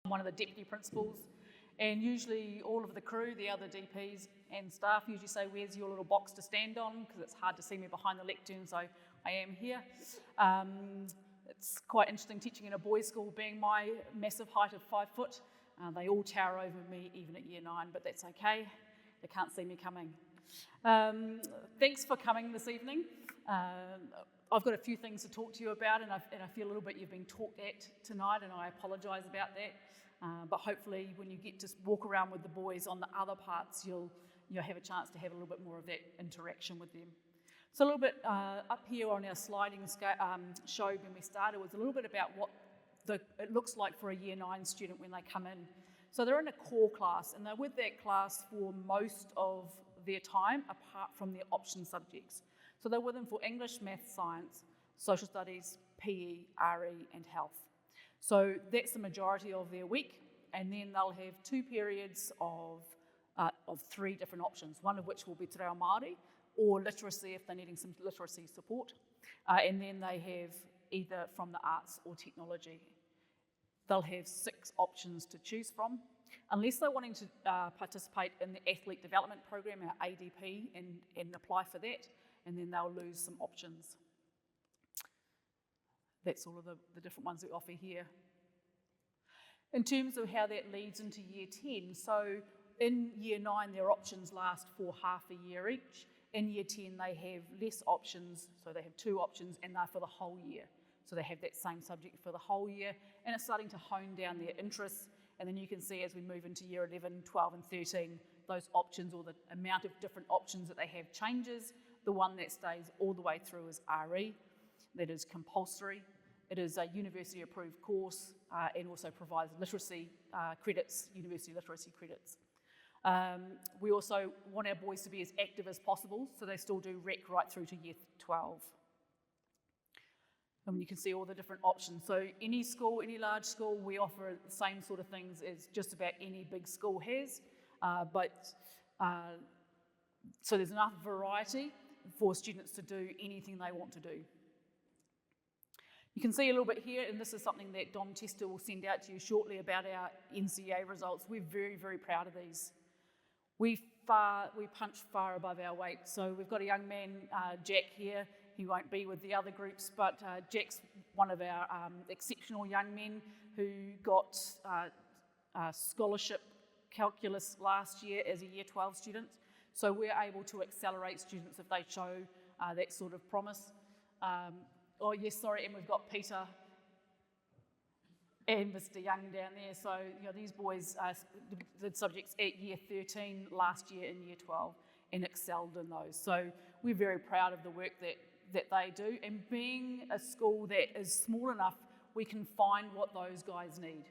I'm one of the deputy principals, and usually all of the crew, the other DPs and staff usually say, where's your little box to stand on? Because it's hard to see me behind the lectern, so I am here. It's quite interesting teaching in a boys' school, being my massive height of 5 foot. They all tower over me, even at year 9, but that's okay. They can't see me coming. Thanks for coming this evening. I've got a few things to talk to you about, and I feel a little bit you've been talked at tonight, and I apologise about that. But hopefully when you get to walk around with the boys on the other parts, you'll have a chance to have a little bit more of that interaction with them. So a little bit up here on our sliding show when we started was a little bit about what it looks like for a year 9 student when they come in. So they're in a core class, and they're with that class for most of their time, apart from their option subjects. So they're with them for English, Math, Science, Social Studies, PE, RE, and Health. So that's the majority of their week, and then they'll have 2 periods of 3 different options, one of which will be Te Reo Māori, or literacy if they're needing some literacy support, and then they have either from the arts or technology. They'll have 6 options to choose from, unless they're wanting to participate in the Athlete Development Program, our ADP, and apply for that, and then they'll lose some options. That's all of the different ones we offer here. In terms of how that leads into year 10, so in year 9 their options last for half a year each. In year 10 they have less options, so they have 2 options, and they're for the whole year. So they have that same subject for the whole year, and it's starting to hone down their interests. And then you can see as we move into year 11, 12 and 13, those options, or the amount of different options that they have changes. The one that stays all the way through is RE, that is compulsory. It is a university approved course and also provides literacy credits, university literacy credits. We also want our boys to be as active as possible, so they still do rec right through to year 12. And you can see all the different options. So any school, any large school, we offer the same sort of things as just about any big school has, so there's enough variety for students to do anything they want to do. You can see a little bit here, and this is something that Dom Tester will send out to you shortly about our NCA results. We're very, very proud of these. We punch far above our weight. So we've got a young man, Jack, here. He won't be with the other groups, but Jack's one of our exceptional young men who got scholarship calculus last year as a year 12 student. So we're able to accelerate students if they show that sort of promise. Oh yes, sorry, and we've got Peter and Mr. Young down there. So these boys did subjects at year 13 last year in year 12 and excelled in those. So we're very proud of the work that they do, and being a school that is small enough, we can find what those guys need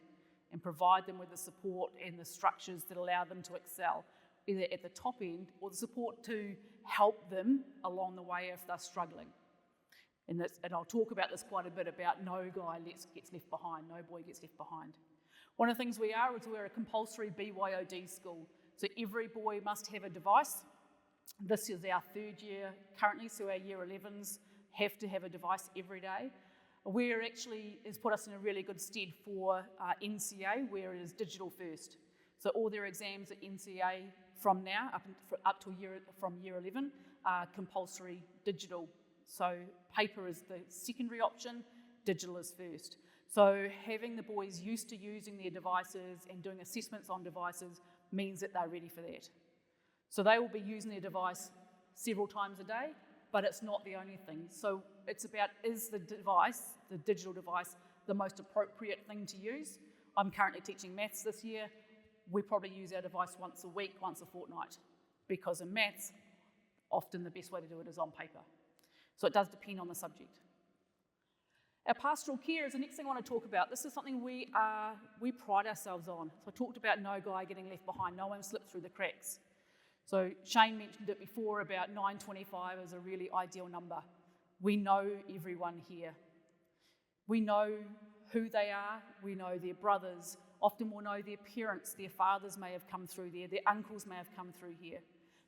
and provide them with the support and the structures that allow them to excel, either at the top end or the support to help them along the way if they're struggling. And I'll talk about this quite a bit, about no guy gets left behind, no boy gets left behind. One of the things we are is we're a compulsory BYOD school. So every boy must have a device. This is our 3rd year currently, so our year 11s have to have a device every day. Where actually has put us in a really good stead for NCA, where it is digital first. So all their exams at NCA from now up to from year 11 are compulsory digital. So paper is the secondary option, digital is first. So having the boys used to using their devices and doing assessments on devices means that they're ready for that. So they will be using their device several times a day, but it's not the only thing. So it's about, is the device, the digital device, the most appropriate thing to use? I'm currently teaching maths this year. We probably use our device once a week, once a fortnight, because in maths, often the best way to do it is on paper. So it does depend on the subject. Our pastoral care is the next thing I want to talk about. This is something we pride ourselves on. So I talked about no guy getting left behind, no one slipped through the cracks. So Shane mentioned it before about 925 is a really ideal number. We know everyone here. We know who they are, we know their brothers, often we'll know their parents, their fathers may have come through there, their uncles may have come through here,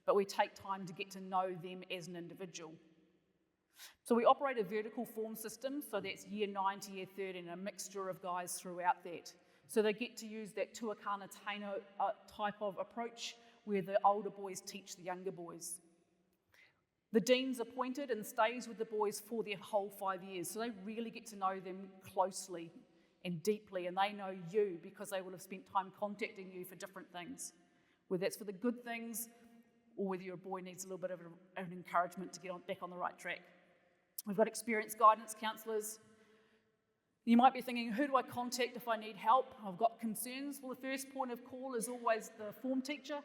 but we take time to get to know them as an individual. So we operate a vertical form system, so that's year 9 to year 13, a mixture of guys throughout that. So they get to use that tuakana taino type of approach where the older boys teach the younger boys. The dean's appointed and stays with the boys for their whole 5 years, so they really get to know them closely and deeply, and they know you because they will have spent time contacting you for different things, whether that's for the good things or whether your boy needs a little bit of an encouragement to get back on the right track. We've got experienced guidance counsellors. You might be thinking, who do I contact if I need help? I've got concerns. Well, the first point of call is always the form teacher.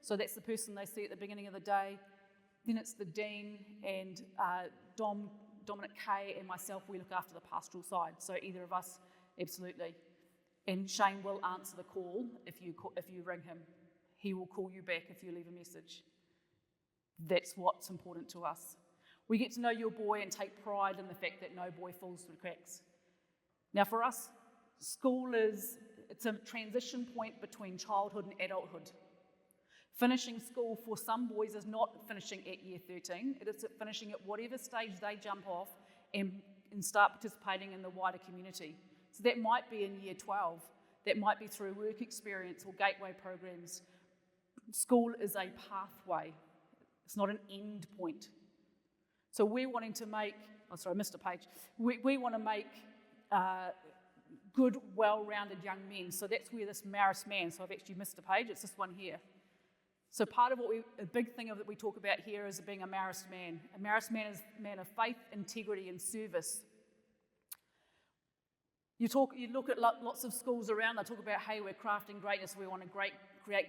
So that's the person they see at the beginning of the day. Then it's the dean, and Dominic Kay and myself, we look after the pastoral side. So either of us, absolutely. And Shane will answer the call if you ring him. He will call you back if you leave a message. That's what's important to us. We get to know your boy and take pride in the fact that no boy falls through the cracks. Now for us, school it's a transition point between childhood and adulthood. Finishing school for some boys is not finishing at year 13, it is finishing at whatever stage they jump off and start participating in the wider community. So that might be in year 12, that might be through work experience or gateway programs. School is a pathway, it's not an end point. So we're wanting to make, I missed a page, we want to make good, well-rounded young men. So that's where this Marist man, so I've actually missed a page, it's this one here. So part of a big thing that we talk about here is being a Marist man. A Marist man is a man of faith, integrity and service. You look at lots of schools around, they talk about, hey, we're crafting greatness, we want to create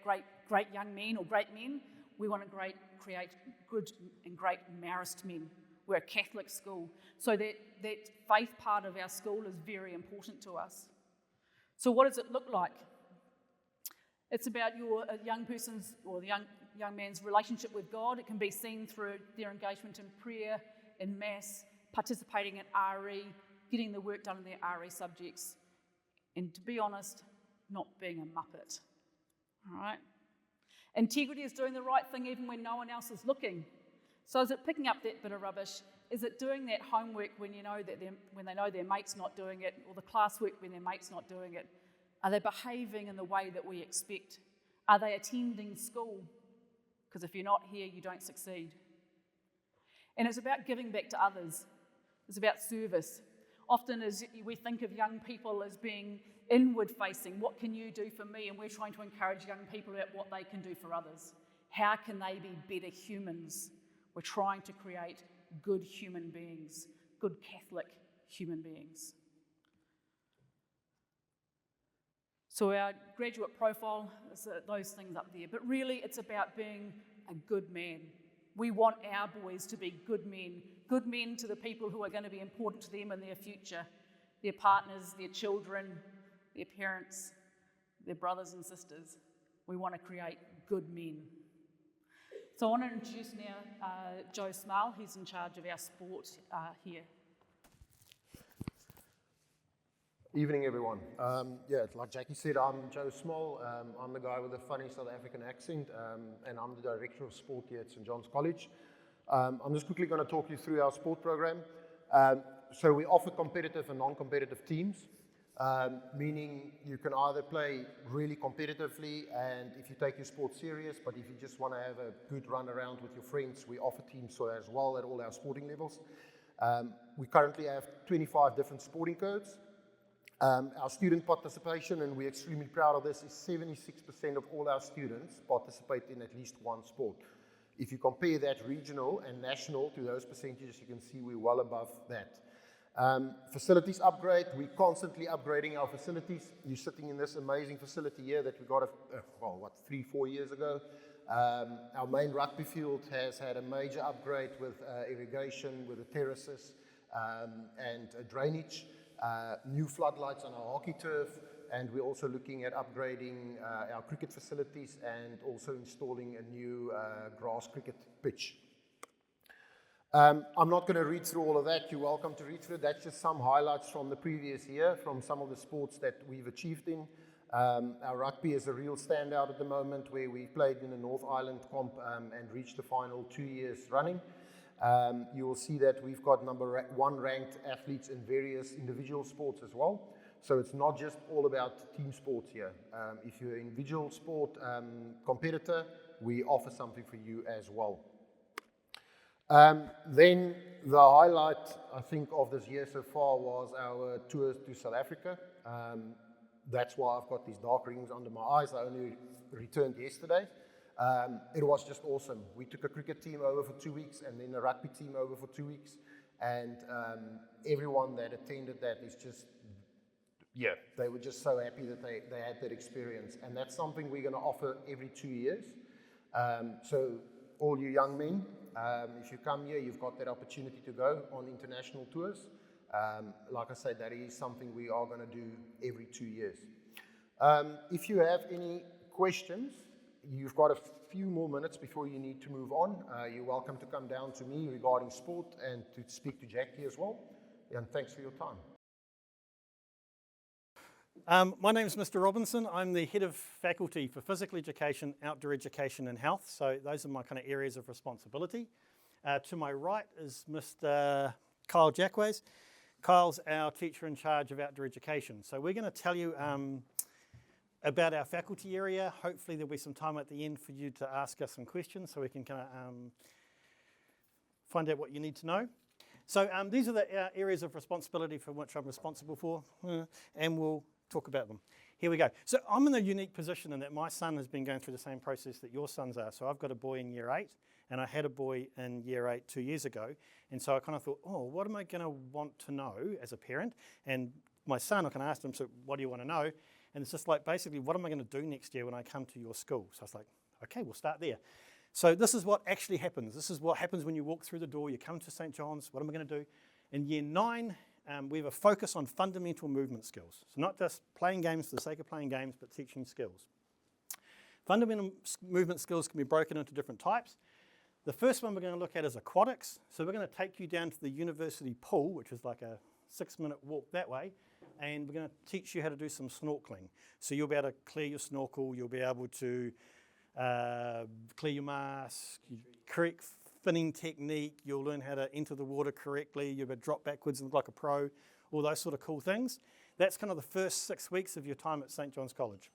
great young men or great men. We want to create good and great Marist men. We're a Catholic school. So that faith part of our school is very important to us. So what does it look like? It's about your young person's or the young man's relationship with God. It can be seen through their engagement in prayer, in mass, participating in RE, getting the work done in their RE subjects, and to be honest, not being a muppet. All right? Integrity is doing the right thing even when no one else is looking. So is it picking up that bit of rubbish? Is it doing that homework when they know their mate's not doing it, or the classwork when their mate's not doing it? Are they behaving in the way that we expect? Are they attending school? Because if you're not here, you don't succeed. And it's about giving back to others. It's about service. Often as we think of young people as being inward facing, what can you do for me? And we're trying to encourage young people about what they can do for others. How can they be better humans? We're trying to create good human beings, good Catholic human beings. So our graduate profile is those things up there, but really it's about being a good man. We want our boys to be good men to the people who are going to be important to them in their future, their partners, their children, their parents, their brothers and sisters. We want to create good men. So I want to introduce now Joe Smal. He's in charge of our sport here. Evening, everyone. Like Jackie said, I'm Joe Smal. I'm the guy with the funny South African accent, and I'm the Director of Sport here at St. John's College. I'm just quickly going to talk you through our sport program. So we offer competitive and non-competitive teams, meaning you can either play really competitively and if you take your sport serious, but if you just want to have a good run around with your friends, we offer teams so as well at all our sporting levels. We currently have 25 different sporting codes. Our student participation, and we're extremely proud of this, is 76% of all our students participate in at least one sport. If you compare that regional and national to those percentages, you can see we're well above that. Facilities upgrade, we're constantly upgrading our facilities. You're sitting in this amazing facility here that we got 3-4 years ago. Our main rugby field has had a major upgrade with irrigation, with the terraces and drainage. New floodlights on our hockey turf, and we're also looking at upgrading our cricket facilities and also installing a new grass cricket pitch. I'm not going to read through all of that. You're welcome to read through it. That's just some highlights from the previous year, from some of the sports that we've achieved in. Our rugby is a real standout at the moment, where we played in the North Island comp and reached the final 2 years running. You will see that we've got number 1 ranked athletes in various individual sports as well. So it's not just all about team sports here. If you're an individual sport competitor, we offer something for you as well. Then the highlight, I think, of this year so far was our tours to South Africa. That's why I've got these dark rings under my eyes. I only returned yesterday. It was just awesome. We took a cricket team over for 2 weeks and then a rugby team over for 2 weeks. And everyone that attended that is just, yeah, they were just so happy that they had that experience. And that's something we're going to offer every 2 years. So all you young men, if you come here, you've got that opportunity to go on international tours. Like I said, that is something we are going to do every 2 years. If you have any questions, you've got a few more minutes before you need to move on. You're welcome to come down to me regarding sport and to speak to Jackie as well. And thanks for your time. My name is Mr. Robinson. I'm the head of faculty for physical education, outdoor education and health. So those are my kind of areas of responsibility. To my right is Mr. Kyle Jacquez. Kyle's our teacher in charge of outdoor education. So we're going to tell you about our faculty area. Hopefully there'll be some time at the end for you to ask us some questions so we can kind of find out what you need to know. So these are the areas of responsibility for which I'm responsible for, and we'll talk about them. Here we go. So I'm in a unique position in that my son has been going through the same process that your sons are. So I've got a boy in year 8, and I had a boy in year 8 2 years ago. And so I kind of thought, oh, what am I going to want to know as a parent? And my son, I kind of asked him, so what do you want to know? And it's just like, basically, what am I going to do next year when I come to your school? So I was like, okay, we'll start there. So this is what actually happens. This is what happens when you walk through the door, you come to St. John's, what am I going to do? In year 9, we have a focus on fundamental movement skills. So not just playing games for the sake of playing games, but teaching skills. Fundamental movement skills can be broken into different types. The first one we're going to look at is aquatics. So we're going to take you down to the university pool, which is like a 6-minute walk that way, and we're going to teach you how to do some snorkeling. So you'll be able to clear your snorkel, you'll be able to clear your mask, correct finning technique, you'll learn how to enter the water correctly, you'll be able to drop backwards and look like a pro, all those sort of cool things. That's kind of the first 6 weeks of your time at St. John's College.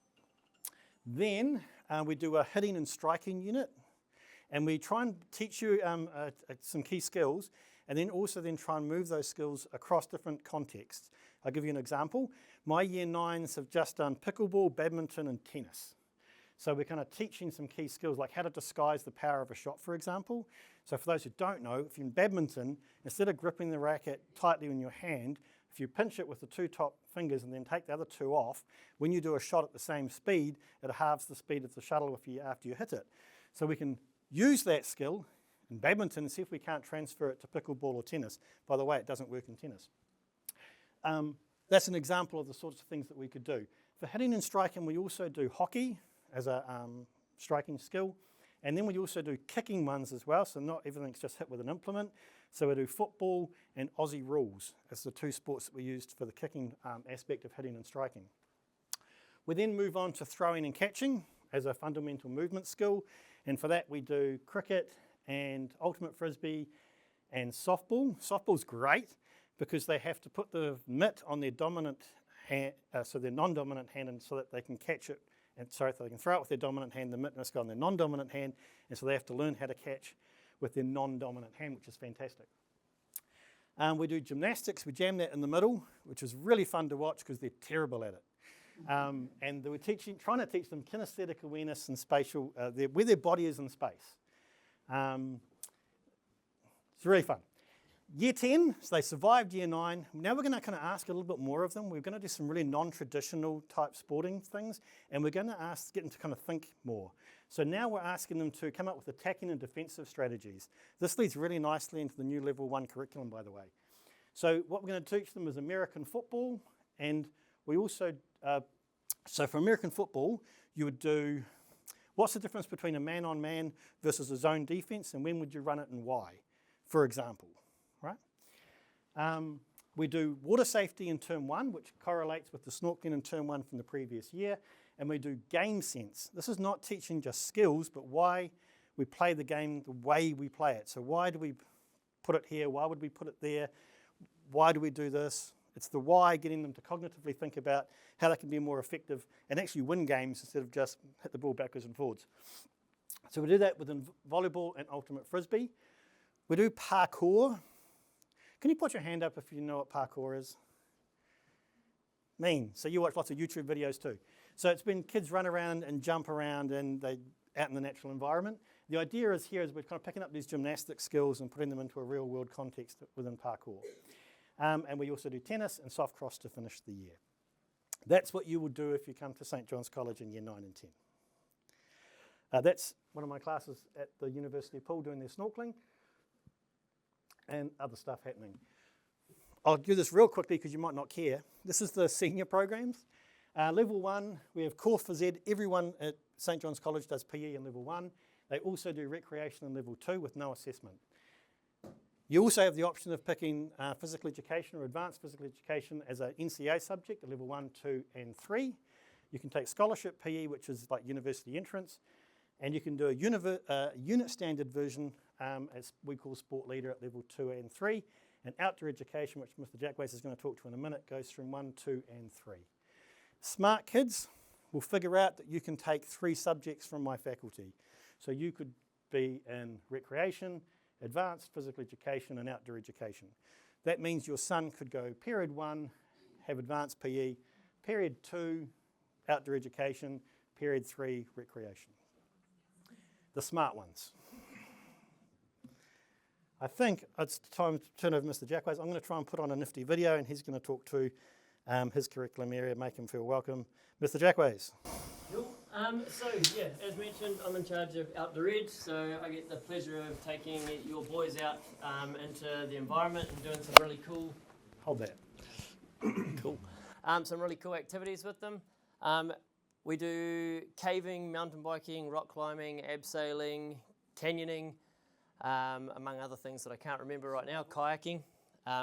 Then we do a hitting and striking unit, and we try and teach you some key skills, and then also try and move those skills across different contexts. I'll give you an example. My year 9s have just done pickleball, badminton, and tennis. So we're kind of teaching some key skills, like how to disguise the power of a shot, for example. So for those who don't know, if you're in badminton, instead of gripping the racket tightly in your hand, if you pinch it with the 2 top fingers and then take the other 2 off, when you do a shot at the same speed, it halves the speed of the shuttle after you hit it. So we can use that skill in badminton and see if we can't transfer it to pickleball or tennis. By the way, it doesn't work in tennis. That's an example of the sorts of things that we could do. For hitting and striking, we also do hockey as a striking skill. And then we also do kicking ones as well, so not everything's just hit with an implement. So we do football and Aussie rules as the 2 sports that we used for the kicking aspect of hitting and striking. We then move on to throwing and catching as a fundamental movement skill. And for that we do cricket and ultimate frisbee and softball. Softball's great because they have to put the mitt on their dominant hand, so their non-dominant hand, and so that they can catch it. And so they can throw it with their dominant hand, the mitt must go on their non-dominant hand, and so they have to learn how to catch with their non-dominant hand, which is fantastic. We do gymnastics, we jam that in the middle, which is really fun to watch because they're terrible at it. And we're trying to teach them kinesthetic awareness and spatial, where their body is in space. It's really fun. Year 10, so they survived year 9. Now we're going to kind of ask a little bit more of them. We're going to do some really non-traditional type sporting things, and we're going to get them to kind of think more. So now we're asking them to come up with attacking and defensive strategies. This leads really nicely into the new level 1 curriculum, by the way. So what we're going to teach them is American football, and we also, so for American football, you would do, what's the difference between a man-on-man versus a zone defense, and when would you run it and why, for example. Right? We do water safety in term 1, which correlates with the snorkeling in term 1 from the previous year, and we do game sense. This is not teaching just skills, but why we play the game the way we play it. So why do we put it here? Why would we put it there? Why do we do this? It's the why, getting them to cognitively think about how they can be more effective and actually win games instead of just hit the ball backwards and forwards. So we do that within volleyball and ultimate frisbee. We do parkour. Can you put your hand up if you know what parkour is? Mean. So you watch lots of YouTube videos too. So it's been kids run around and jump around and they out in the natural environment. The idea is here is we're kind of picking up these gymnastic skills and putting them into a real world context within parkour. And we also do tennis and soft cross to finish the year. That's what you will do if you come to St. John's College in year 9 and 10. That's one of my classes at the university pool doing their snorkeling and other stuff happening. I'll do this real quickly because you might not care. This is the senior programs. Level 1, we have Core Phys Ed. Everyone at St. John's College does PE in Level 1. They also do recreation in Level 2 with no assessment. You also have the option of picking physical education or advanced physical education as an NCA subject at Level 1, 2 and 3. You can take scholarship PE, which is like university entrance, and you can do a unit standard version as we call Sport Leader at Level 2 and 3. And outdoor education, which Mr. Jackways is going to talk to in a minute, goes from 1, 2 and 3. Smart kids will figure out that you can take 3 subjects from my faculty. So you could be in recreation, advanced physical education and outdoor education. That means your son could go period 1, have advanced PE, period 2, outdoor education, period 3, recreation. The smart ones. I think it's time to turn over to Mr. Jackways. I'm going to try and put on a nifty video and he's going to talk to his curriculum area, make him feel welcome. Mr. Jackways. Cool. So yeah, as mentioned, I'm in charge of outdoor ed, so I get the pleasure of taking your boys out into the environment and doing some really cool. Hold that. Cool. Some really cool activities with them. We do caving, mountain biking, rock climbing, abseiling, canyoning, among other things that I can't remember right now. Kayaking.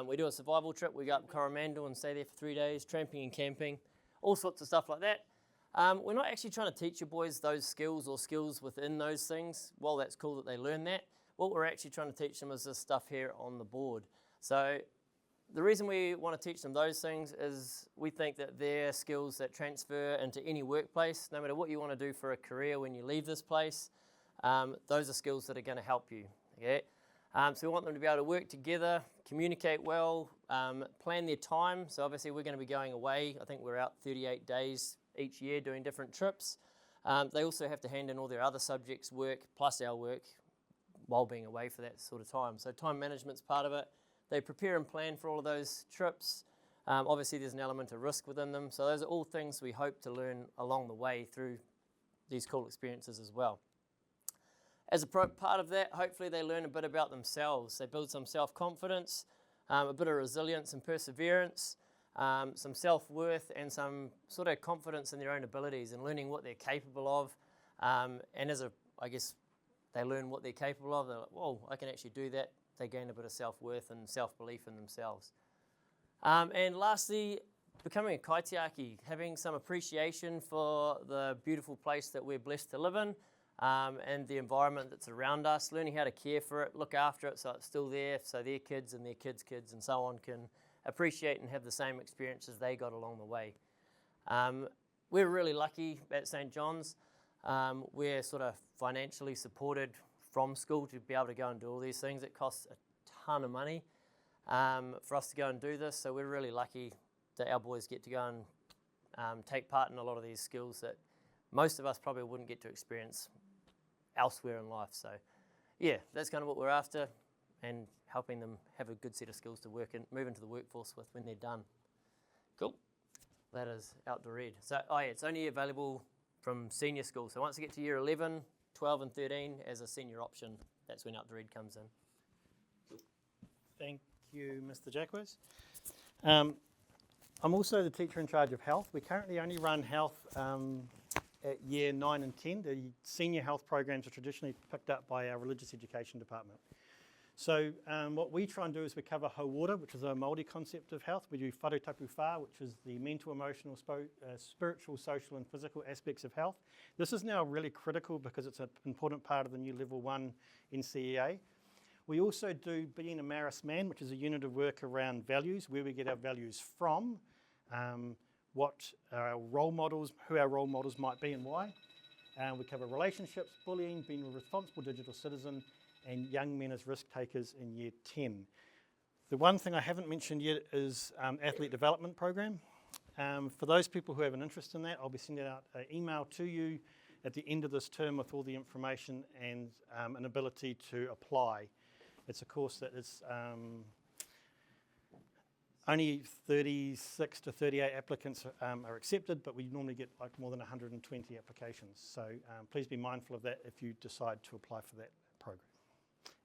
We do a survival trip. We go up Coromandel and stay there for 3 days. Tramping and camping, all sorts of stuff like that. We're not actually trying to teach your boys those skills or skills within those things. While that's cool that they learn that, what we're actually trying to teach them is this stuff here on the board. So the reason we want to teach them those things is we think that they're skills that transfer into any workplace, no matter what you want to do for a career when you leave this place. Those are skills that are going to help you. Okay? So we want them to be able to work together, communicate well, plan their time. So obviously we're going to be going away. I think we're out 38 days each year doing different trips. They also have to hand in all their other subjects' work plus our work while being away for that sort of time. So time management's part of it. They prepare and plan for all of those trips. Obviously there's an element of risk within them. So those are all things we hope to learn along the way through these cool experiences as well. As a part of that, hopefully they learn a bit about themselves. They build some self-confidence, a bit of resilience and perseverance, some self-worth and some sort of confidence in their own abilities and learning what they're capable of. And I guess they learn what they're capable of, they're like, whoa, I can actually do that. They gain a bit of self-worth and self-belief in themselves. And lastly, becoming a kaitiaki, having some appreciation for the beautiful place that we're blessed to live in. And the environment that's around us, learning how to care for it, look after it so it's still there, so their kids and their kids' kids and so on can appreciate and have the same experiences they got along the way. We're really lucky at St. John's. We're sort of financially supported from school to be able to go and do all these things. It costs a ton of money for us to go and do this, so we're really lucky that our boys get to go and take part in a lot of these skills that most of us probably wouldn't get to experience elsewhere in life. So yeah, that's kind of what we're after and helping them have a good set of skills to work and move into the workforce with when they're done. Cool. That is outdoor ed. So it's only available from senior school. So once you get to year 11, 12 and 13 as a senior option, that's when outdoor ed comes in. Thank you, Mr. Jackways. I'm also the teacher in charge of health. We currently only run health at year 9 and 10. The senior health programs are traditionally picked up by our religious education department. So what we try and do is we cover hauora, which is a Māori concept of health. We do wharetapu whā, which is the mental, emotional, spiritual, social and physical aspects of health. This is now really critical because it's an important part of the new level 1 NCEA. We also do Being a Maris Man, which is a unit of work around values, where we get our values from, what are our role models, who our role models might be and why. We cover relationships, bullying, being a responsible digital citizen, and young men as risk takers in year 10. The one thing I haven't mentioned yet is athlete development program. For those people who have an interest in that, I'll be sending out an email to you at the end of this term with all the information and an ability to apply. It's a course that is only 36 to 38 applicants are accepted, but we normally get like more than 120 applications. So please be mindful of that if you decide to apply for that program.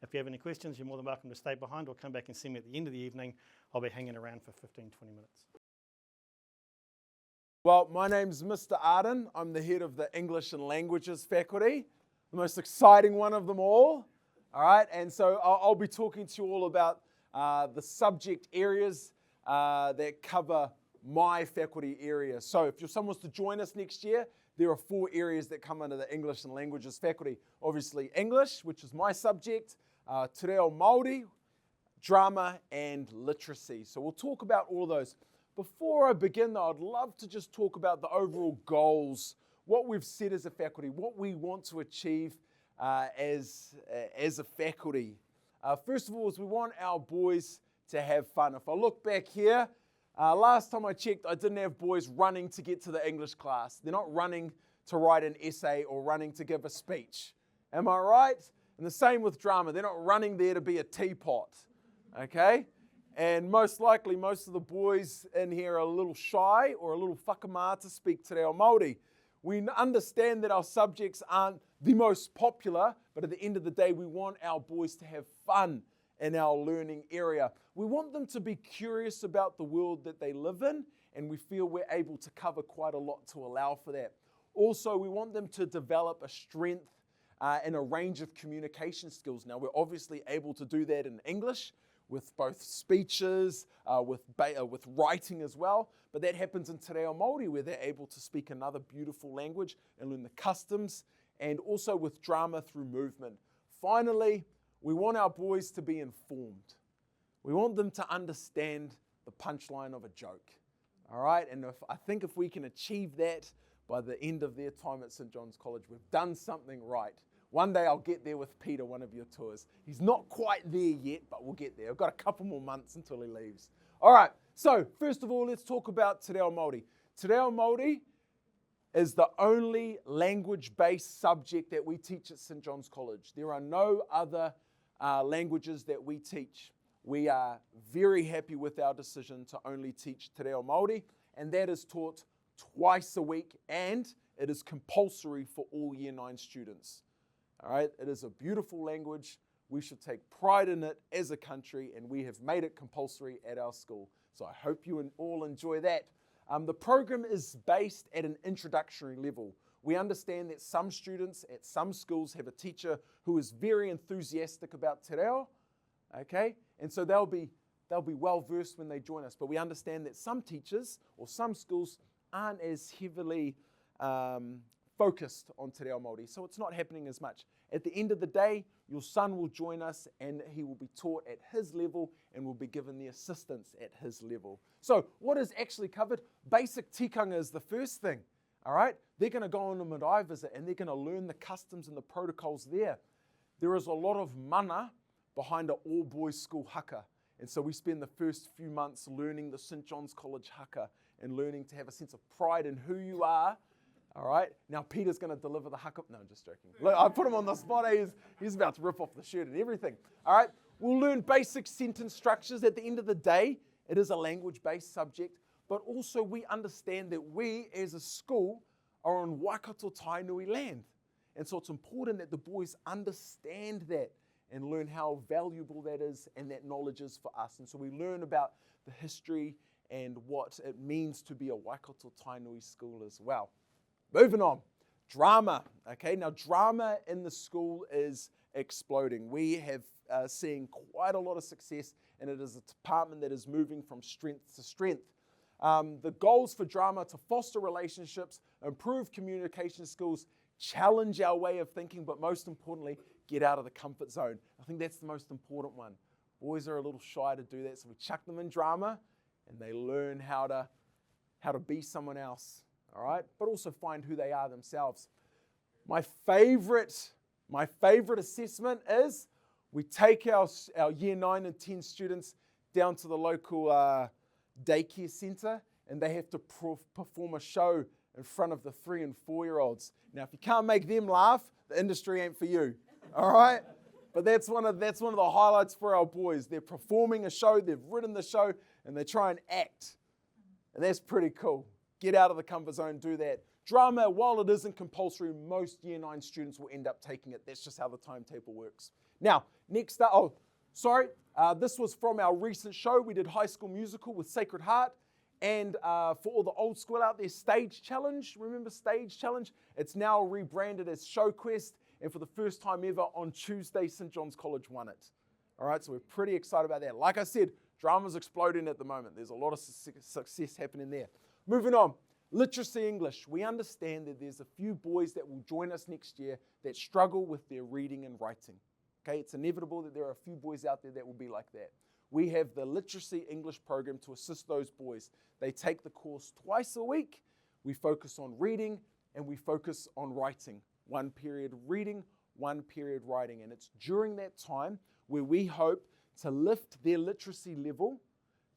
If you have any questions, you're more than welcome to stay behind or come back and see me at the end of the evening. I'll be hanging around for 15, 20 minutes. Well, my name's Mr. Arden. I'm the head of the English and Languages faculty, the most exciting one of them all. All right, and so I'll be talking to you all about the subject areas that cover my faculty area. So if someone wants to join us next year, there are 4 areas that come under the English and Languages faculty. Obviously English, which is my subject, Te Reo Māori, drama, and literacy. So we'll talk about all of those. Before I begin though, I'd love to just talk about the overall goals, what we've set as a faculty, what we want to achieve as a faculty. First of all, is we want our boys to have fun. If I look back here, last time I checked, I didn't have boys running to get to the English class. They're not running to write an essay or running to give a speech. Am I right? And the same with drama. They're not running there to be a teapot. Okay? And most likely, most of the boys in here are a little shy or a little whakamā to speak Te Reo Māori. We understand that our subjects aren't the most popular, but at the end of the day, we want our boys to have fun in our learning area. We want them to be curious about the world that they live in, and we feel we're able to cover quite a lot to allow for that. Also, we want them to develop a strength and a range of communication skills. Now, we're obviously able to do that in English, with both speeches, with writing as well, but that happens in Te Reo Māori where they're able to speak another beautiful language and learn the customs, and also with drama through movement. Finally, we want our boys to be informed. We want them to understand the punchline of a joke, all right? And I think if we can achieve that by the end of their time at St. John's College, we've done something right. One day I'll get there with Peter, one of your tours. He's not quite there yet, but we'll get there. I've got a couple more months until he leaves. All right, so first of all, let's talk about Te Reo Māori. Te Reo Māori is the only language-based subject that we teach at St. John's College. There are no other languages that we teach. We are very happy with our decision to only teach Te Reo Māori, and that is taught twice a week, and it is compulsory for all Year 9 students. All right, it is a beautiful language. We should take pride in it as a country, and we have made it compulsory at our school. So I hope you all enjoy that. The program is based at an introductory level. We understand that some students at some schools have a teacher who is very enthusiastic about Te Reo, okay? And so they'll be well versed when they join us. But we understand that some teachers or some schools aren't as heavily focused on Te Reo Māori, so it's not happening as much. At the end of the day, your son will join us and he will be taught at his level and will be given the assistance at his level. So what is actually covered? Basic tikanga is the first thing, all right? They're going to go on a marae visit and they're going to learn the customs and the protocols there. There is a lot of mana behind an all-boys school haka, and so we spend the first few months learning the St. John's College haka and learning to have a sense of pride in who you are. All right, now Peter's going to deliver the haka. No, I'm just joking. Look, I put him on the spot. He's about to rip off the shirt and everything. All right, we'll learn basic sentence structures. At the end of the day, it is a language-based subject, but also we understand that we as a school are on Waikato Tainui land. And so it's important that the boys understand that and learn how valuable that is and that knowledge is for us. And so we learn about the history and what it means to be a Waikato Tainui school as well. Moving on, drama. Okay, now drama in the school is exploding. We have seen quite a lot of success, and it is a department that is moving from strength to strength. The goals for drama to foster relationships, improve communication skills, challenge our way of thinking, but most importantly, get out of the comfort zone. I think that's the most important one. Boys are a little shy to do that, so we chuck them in drama and they learn how to be someone else, all right? But also find who they are themselves. My favorite assessment is we take our year 9 and 10 students down to the local daycare centre, and they have to perform a show in front of the 3 and 4-year-olds. Now, if you can't make them laugh, the industry ain't for you, all right? But that's one of the highlights for our boys. They're performing a show, they've written the show, and they try and act. And that's pretty cool. Get out of the comfort zone, do that. Drama, while it isn't compulsory, most year 9 students will end up taking it. That's just how the timetable works. Now, next up, this was from our recent show. We did High School Musical with Sacred Heart. And for all the old school out there, Stage Challenge, remember Stage Challenge? It's now rebranded as Show Quest. And for the first time ever on Tuesday, St. John's College won it. All right, so we're pretty excited about that. Like I said, drama's exploding at the moment. There's a lot of success happening there. Moving on, literacy English. We understand that there's a few boys that will join us next year that struggle with their reading and writing. Okay, it's inevitable that there are a few boys out there that will be like that. We have the Literacy English program to assist those boys. They take the course twice a week. We focus on reading and we focus on writing. 1 period reading, 1 period writing. And it's during that time where we hope to lift their literacy level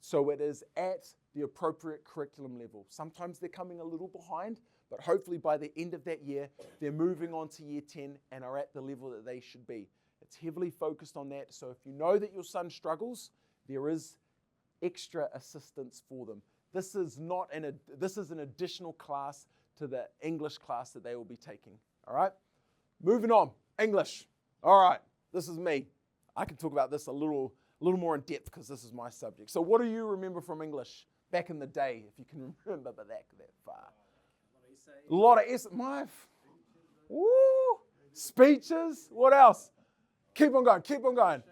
so it is at the appropriate curriculum level. Sometimes they're coming a little behind, but hopefully by the end of that year, they're moving on to year 10 and are at the level that they should be. It's heavily focused on that. So if you know that your son struggles, there is extra assistance for them. This is an additional class to the English class that they will be taking. All right? Moving on. English. All right. This is me. I can talk about this a little more in depth because this is my subject. So what do you remember from English back in the day, if you can remember that far? A lot of essays. Speeches. What else? Keep on going. Keep on going.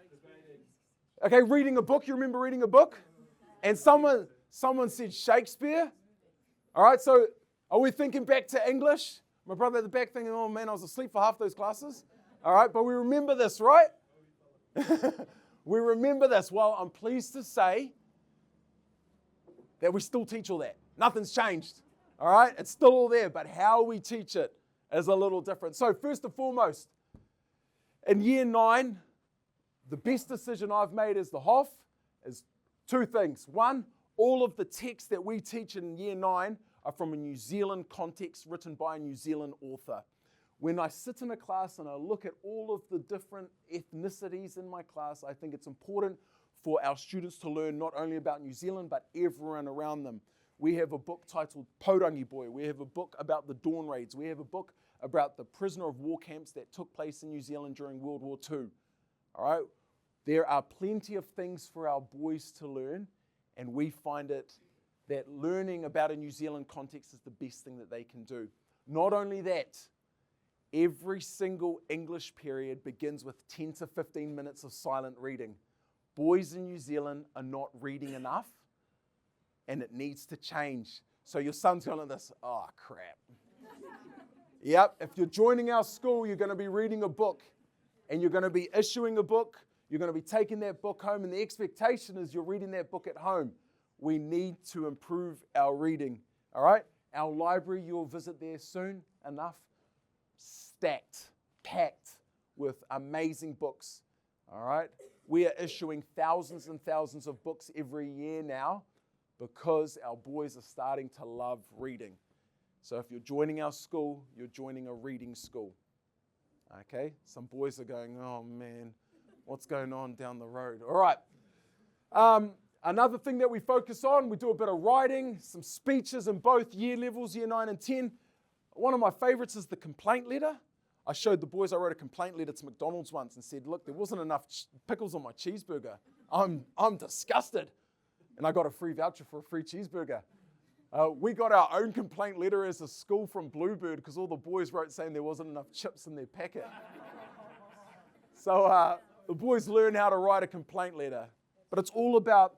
Okay, reading a book. You remember reading a book? And someone said Shakespeare. All right, so are we thinking back to English? My brother at the back thinking, oh man, I was asleep for half those classes. All right, but we remember this, right? We remember this. Well, I'm pleased to say that we still teach all that. Nothing's changed. All right, it's still all there, but how we teach it is a little different. So first and foremost, in year 9, the best decision I've made as the Hof is 2 things. 1, all of the texts that we teach in year 9 are from a New Zealand context written by a New Zealand author. When I sit in a class and I look at all of the different ethnicities in my class, I think it's important for our students to learn not only about New Zealand, but everyone around them. We have a book titled Pourangi Boy. We have a book about the Dawn Raids. We have a book about the prisoner of war camps that took place in New Zealand during World War II. All right? There are plenty of things for our boys to learn, and we find it that learning about a New Zealand context is the best thing that they can do. Not only that, every single English period begins with 10 to 15 minutes of silent reading. Boys in New Zealand are not reading enough, and it needs to change. So your son's going like this, oh crap. Yep, if you're joining our school, you're going to be reading a book, and you're going to be issuing a book. You're going to be taking that book home, and the expectation is you're reading that book at home. We need to improve our reading, all right? Our library, you'll visit there soon enough, stacked, packed with amazing books, all right? We are issuing thousands and thousands of books every year now because our boys are starting to love reading. So if you're joining our school, you're joining a reading school, okay? Some boys are going, oh man, what's going on down the road? All right. Another thing that we focus on, we do a bit of writing, some speeches in both year levels, year 9 and 10. One of my favorites is the complaint letter. I showed the boys I wrote a complaint letter to McDonald's once and said, look, there wasn't enough pickles on my cheeseburger. I'm disgusted. And I got a free voucher for a free cheeseburger. We got our own complaint letter as a school from Bluebird because all the boys wrote saying there wasn't enough chips in their packet. So the boys learn how to write a complaint letter. But it's all about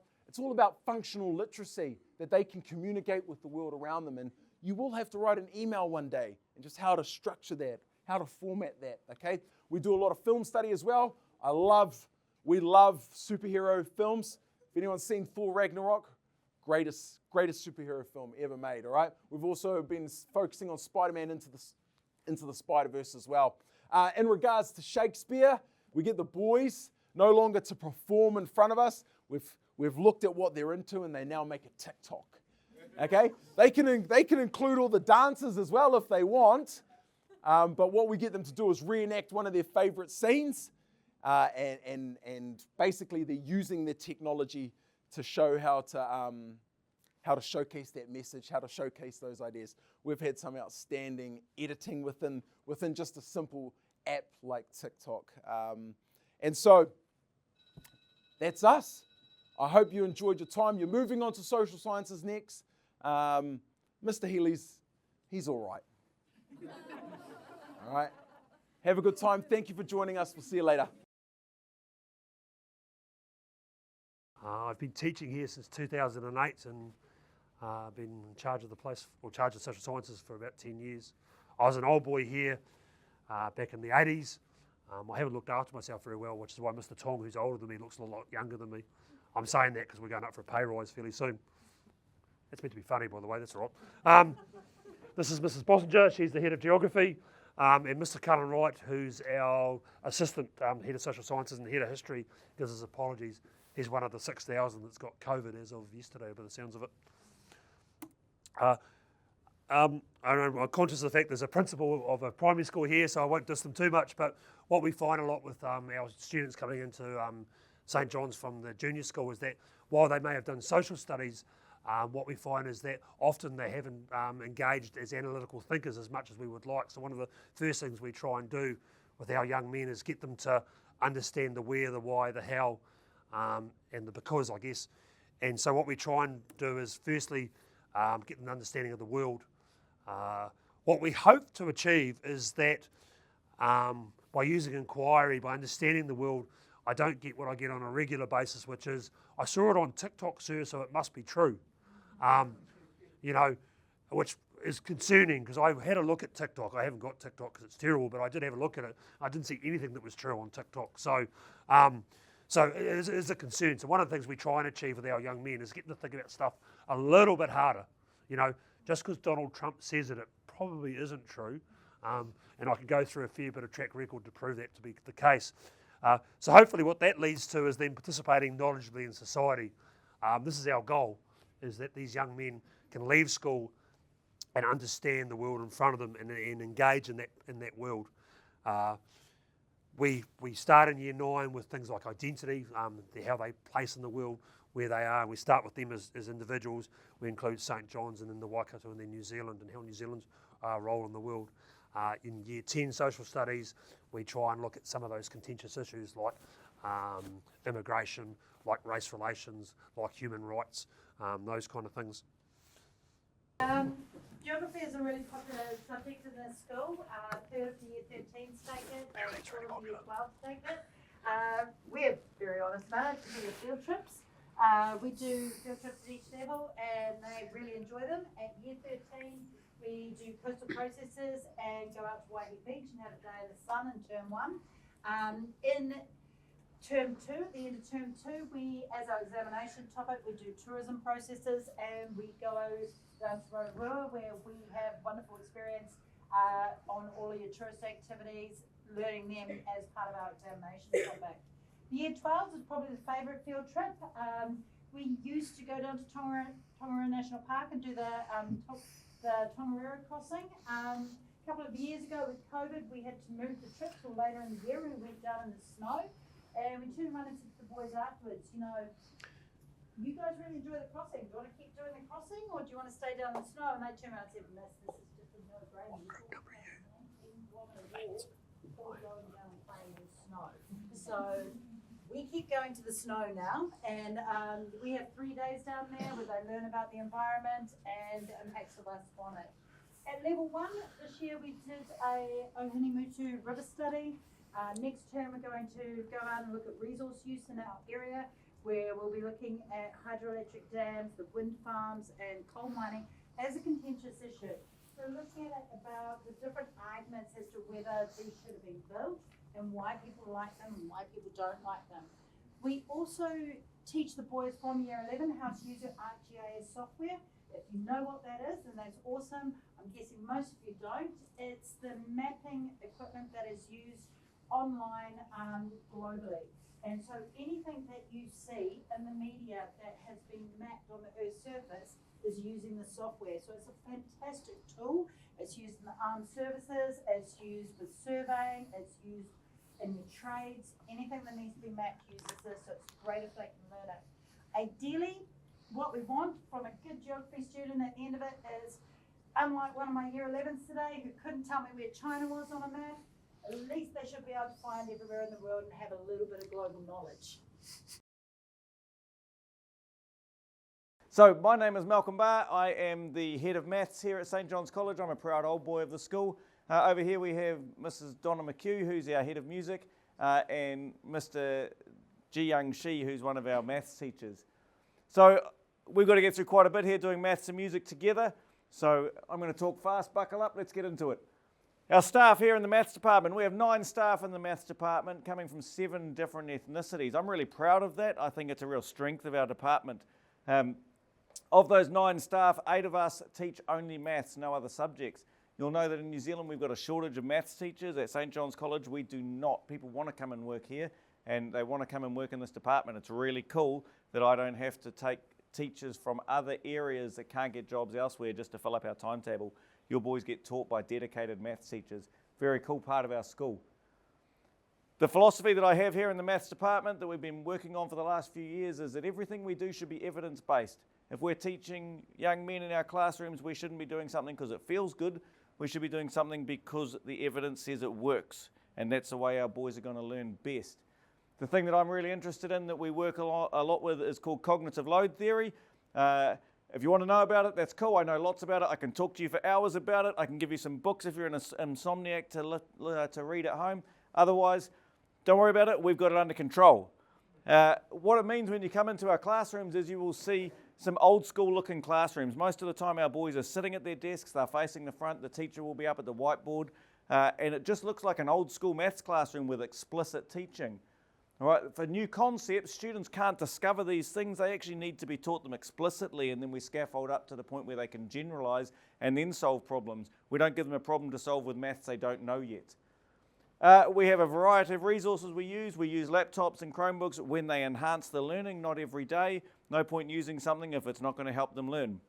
functional literacy, that they can communicate with the world around them. And you will have to write an email one day and just how to structure that, how to format that, okay? We do a lot of film study as well. We love superhero films. If anyone's seen Thor Ragnarok, greatest superhero film ever made, all right? We've also been focusing on Spider-Man into the Spider-Verse as well. In regards to Shakespeare, we get the boys no longer to perform in front of us. We've looked at what they're into, and they now make a TikTok. Okay? They can include all the dances as well if they want, but what we get them to do is reenact one of their favorite scenes, and basically they're using their technology to show how to showcase that message, how to showcase those ideas. We've had some outstanding editing within just a simple app like TikTok. And so that's us. I hope you enjoyed your time. You're moving on to social sciences next. Mr. Healy's, he's all right. All right. Have a good time. Thank you for joining us. We'll see you later. I've been teaching here since 2008 and been in charge of the place, or charge of social sciences for about 10 years. I was an old boy here back in the 80s. I haven't looked after myself very well, which is why Mr. Tong, who's older than me, looks a lot younger than me. I'm saying that because we're going up for a pay rise fairly soon. That's meant to be funny, by the way, that's all right. This is Mrs. Bossinger, she's the head of geography, and Mr. Cullen Wright, who's our assistant head of social sciences and head of history, gives us apologies. He's one of the 6,000 that's got COVID as of yesterday, by the sounds of it. I'm conscious of the fact there's a principal of a primary school here, so I won't diss them too much, but what we find a lot with our students coming into St. John's from the junior school is that while they may have done social studies, what we find is that often they haven't engaged as analytical thinkers as much as we would like. So one of the first things we try and do with our young men is get them to understand the where, the why, the how, and the because, I guess. And so what we try and do is firstly get them an understanding of the world. What we hope to achieve is that by using inquiry, by understanding the world, I don't get what I get on a regular basis, which is, I saw it on TikTok, sir, so it must be true. Which is concerning because I had a look at TikTok. I haven't got TikTok because it's terrible, but I did have a look at it. I didn't see anything that was true on TikTok. So it is a concern. So one of the things we try and achieve with our young men is get them to think about stuff a little bit harder. Just because Donald Trump says it probably isn't true. And I can go through a fair bit of track record to prove that to be the case. So hopefully what that leads to is them participating knowledgeably in society. This is our goal, is that these young men can leave school and understand the world in front of them and engage in that world. We start in year 9 with things like identity, how they place in the world, where they are. We start with them as individuals. We include St. John's and then the Waikato and then New Zealand and how New Zealand's role in the world. In year 10 social studies, we try and look at some of those contentious issues like immigration, like race relations, like human rights, those kind of things. Geography is a really popular subject in this school. Third of the year 13s take it, and fourth of the year 12s take it. We're very honest about it, we do field trips. We do field trips at each level and they really enjoy them. At year 13, we do coastal processes and go out to Waihi Beach and have a day in the sun in term 1. In term 2, at the end of term 2, we, as our examination topic, we do tourism processes and we go down to Rotorua where we have wonderful experience on all of your tourist activities, learning them as part of our examination topic. The year 12s is probably the favourite field trip. We used to go down to Tongariro National Park and do the Tongariro crossing. A couple of years ago with COVID, we had to move the trip till later in the year. We went down in the snow, and we turned around and said to the boys afterwards, you guys really enjoy the crossing. Do you want to keep doing the crossing, or do you want to stay down in the snow? And they turned around and said, Miss, this is just a no-brainer. Going down and playing in snow. So we keep going to the snow now, and we have 3 days down there where they learn about the environment and the impacts of us on it. At level 1 this year we did a Ohinimutu river study. Next term we're going to go out and look at resource use in our area, where we'll be looking at hydroelectric dams, the wind farms and coal mining as a contentious issue. So looking at it about the different arguments as to whether these should have been built and why people like them and why people don't like them. We also teach the boys from year 11 how to use your ArcGIS software. If you know what that is, then that's awesome. I'm guessing most of you don't. It's the mapping equipment that is used online globally. And so anything that you see in the media that has been mapped on the Earth's surface is using the software. So it's a fantastic tool. It's used in the armed services, it's used with surveying, it's used in your trades. Anything that needs to be mapped uses this, so it's great if they can learn it. Ideally, what we want from a good geography student at the end of it is, unlike one of my year 11s today who couldn't tell me where China was on a map, at least they should be able to find everywhere in the world and have a little bit of global knowledge. So my name is Malcolm Barr. I am the head of maths here at St John's College. I'm a proud old boy of the school. Over here we have Mrs. Donna McHugh, who's our head of music, and Mr. Ji Young Shi, who's one of our maths teachers. So we've got to get through quite a bit here doing maths and music together. So I'm going to talk fast, buckle up, let's get into it. Our staff here in the maths department, we have 9 staff in the maths department coming from 7 different ethnicities. I'm really proud of that. I think it's a real strength of our department. Of those 9 staff, 8 of us teach only maths, no other subjects. You'll know that in New Zealand we've got a shortage of maths teachers. At St John's College we do not. People want to come and work here and they want to come and work in this department. It's really cool that I don't have to take teachers from other areas that can't get jobs elsewhere just to fill up our timetable. Your boys get taught by dedicated maths teachers. Very cool part of our school. The philosophy that I have here in the maths department that we've been working on for the last few years is that everything we do should be evidence-based. If we're teaching young men in our classrooms, we shouldn't be doing something because it feels good. We should be doing something because the evidence says it works, and that's the way our boys are going to learn best. The thing that I'm really interested in that we work a lot with is called cognitive load theory. If you want to know about it, that's cool. I know lots about it. I can talk to you for hours about it. I can give you some books if you're an insomniac to read at home. Otherwise, don't worry about it. We've got it under control. What it means when you come into our classrooms is you will see some old school looking classrooms. Most of the time our boys are sitting at their desks, they're facing the front, the teacher will be up at the whiteboard, and it just looks like an old school maths classroom with explicit teaching. All right, for new concepts, students can't discover these things. They actually need to be taught them explicitly, and then we scaffold up to the point where they can generalise and then solve problems. We don't give them a problem to solve with maths they don't know yet. We have a variety of resources we use. We use laptops and Chromebooks when they enhance the learning, not every day. No point using something if it's not going to help them learn.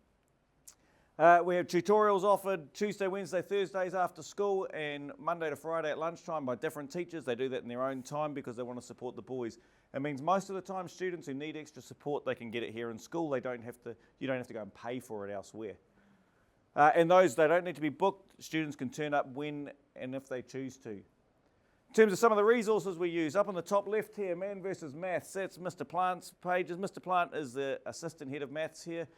We have tutorials offered Tuesday, Wednesday, Thursdays after school and Monday to Friday at lunchtime by different teachers. They do that in their own time because they want to support the boys. It means most of the time students who need extra support, they can get it here in school. You don't have to go and pay for it elsewhere. And those, they don't need to be booked. Students can turn up when and if they choose to. In terms of some of the resources we use, up on the top left here, Man versus Maths, that's Mr. Plant's pages. Mr. Plant is the assistant head of maths here.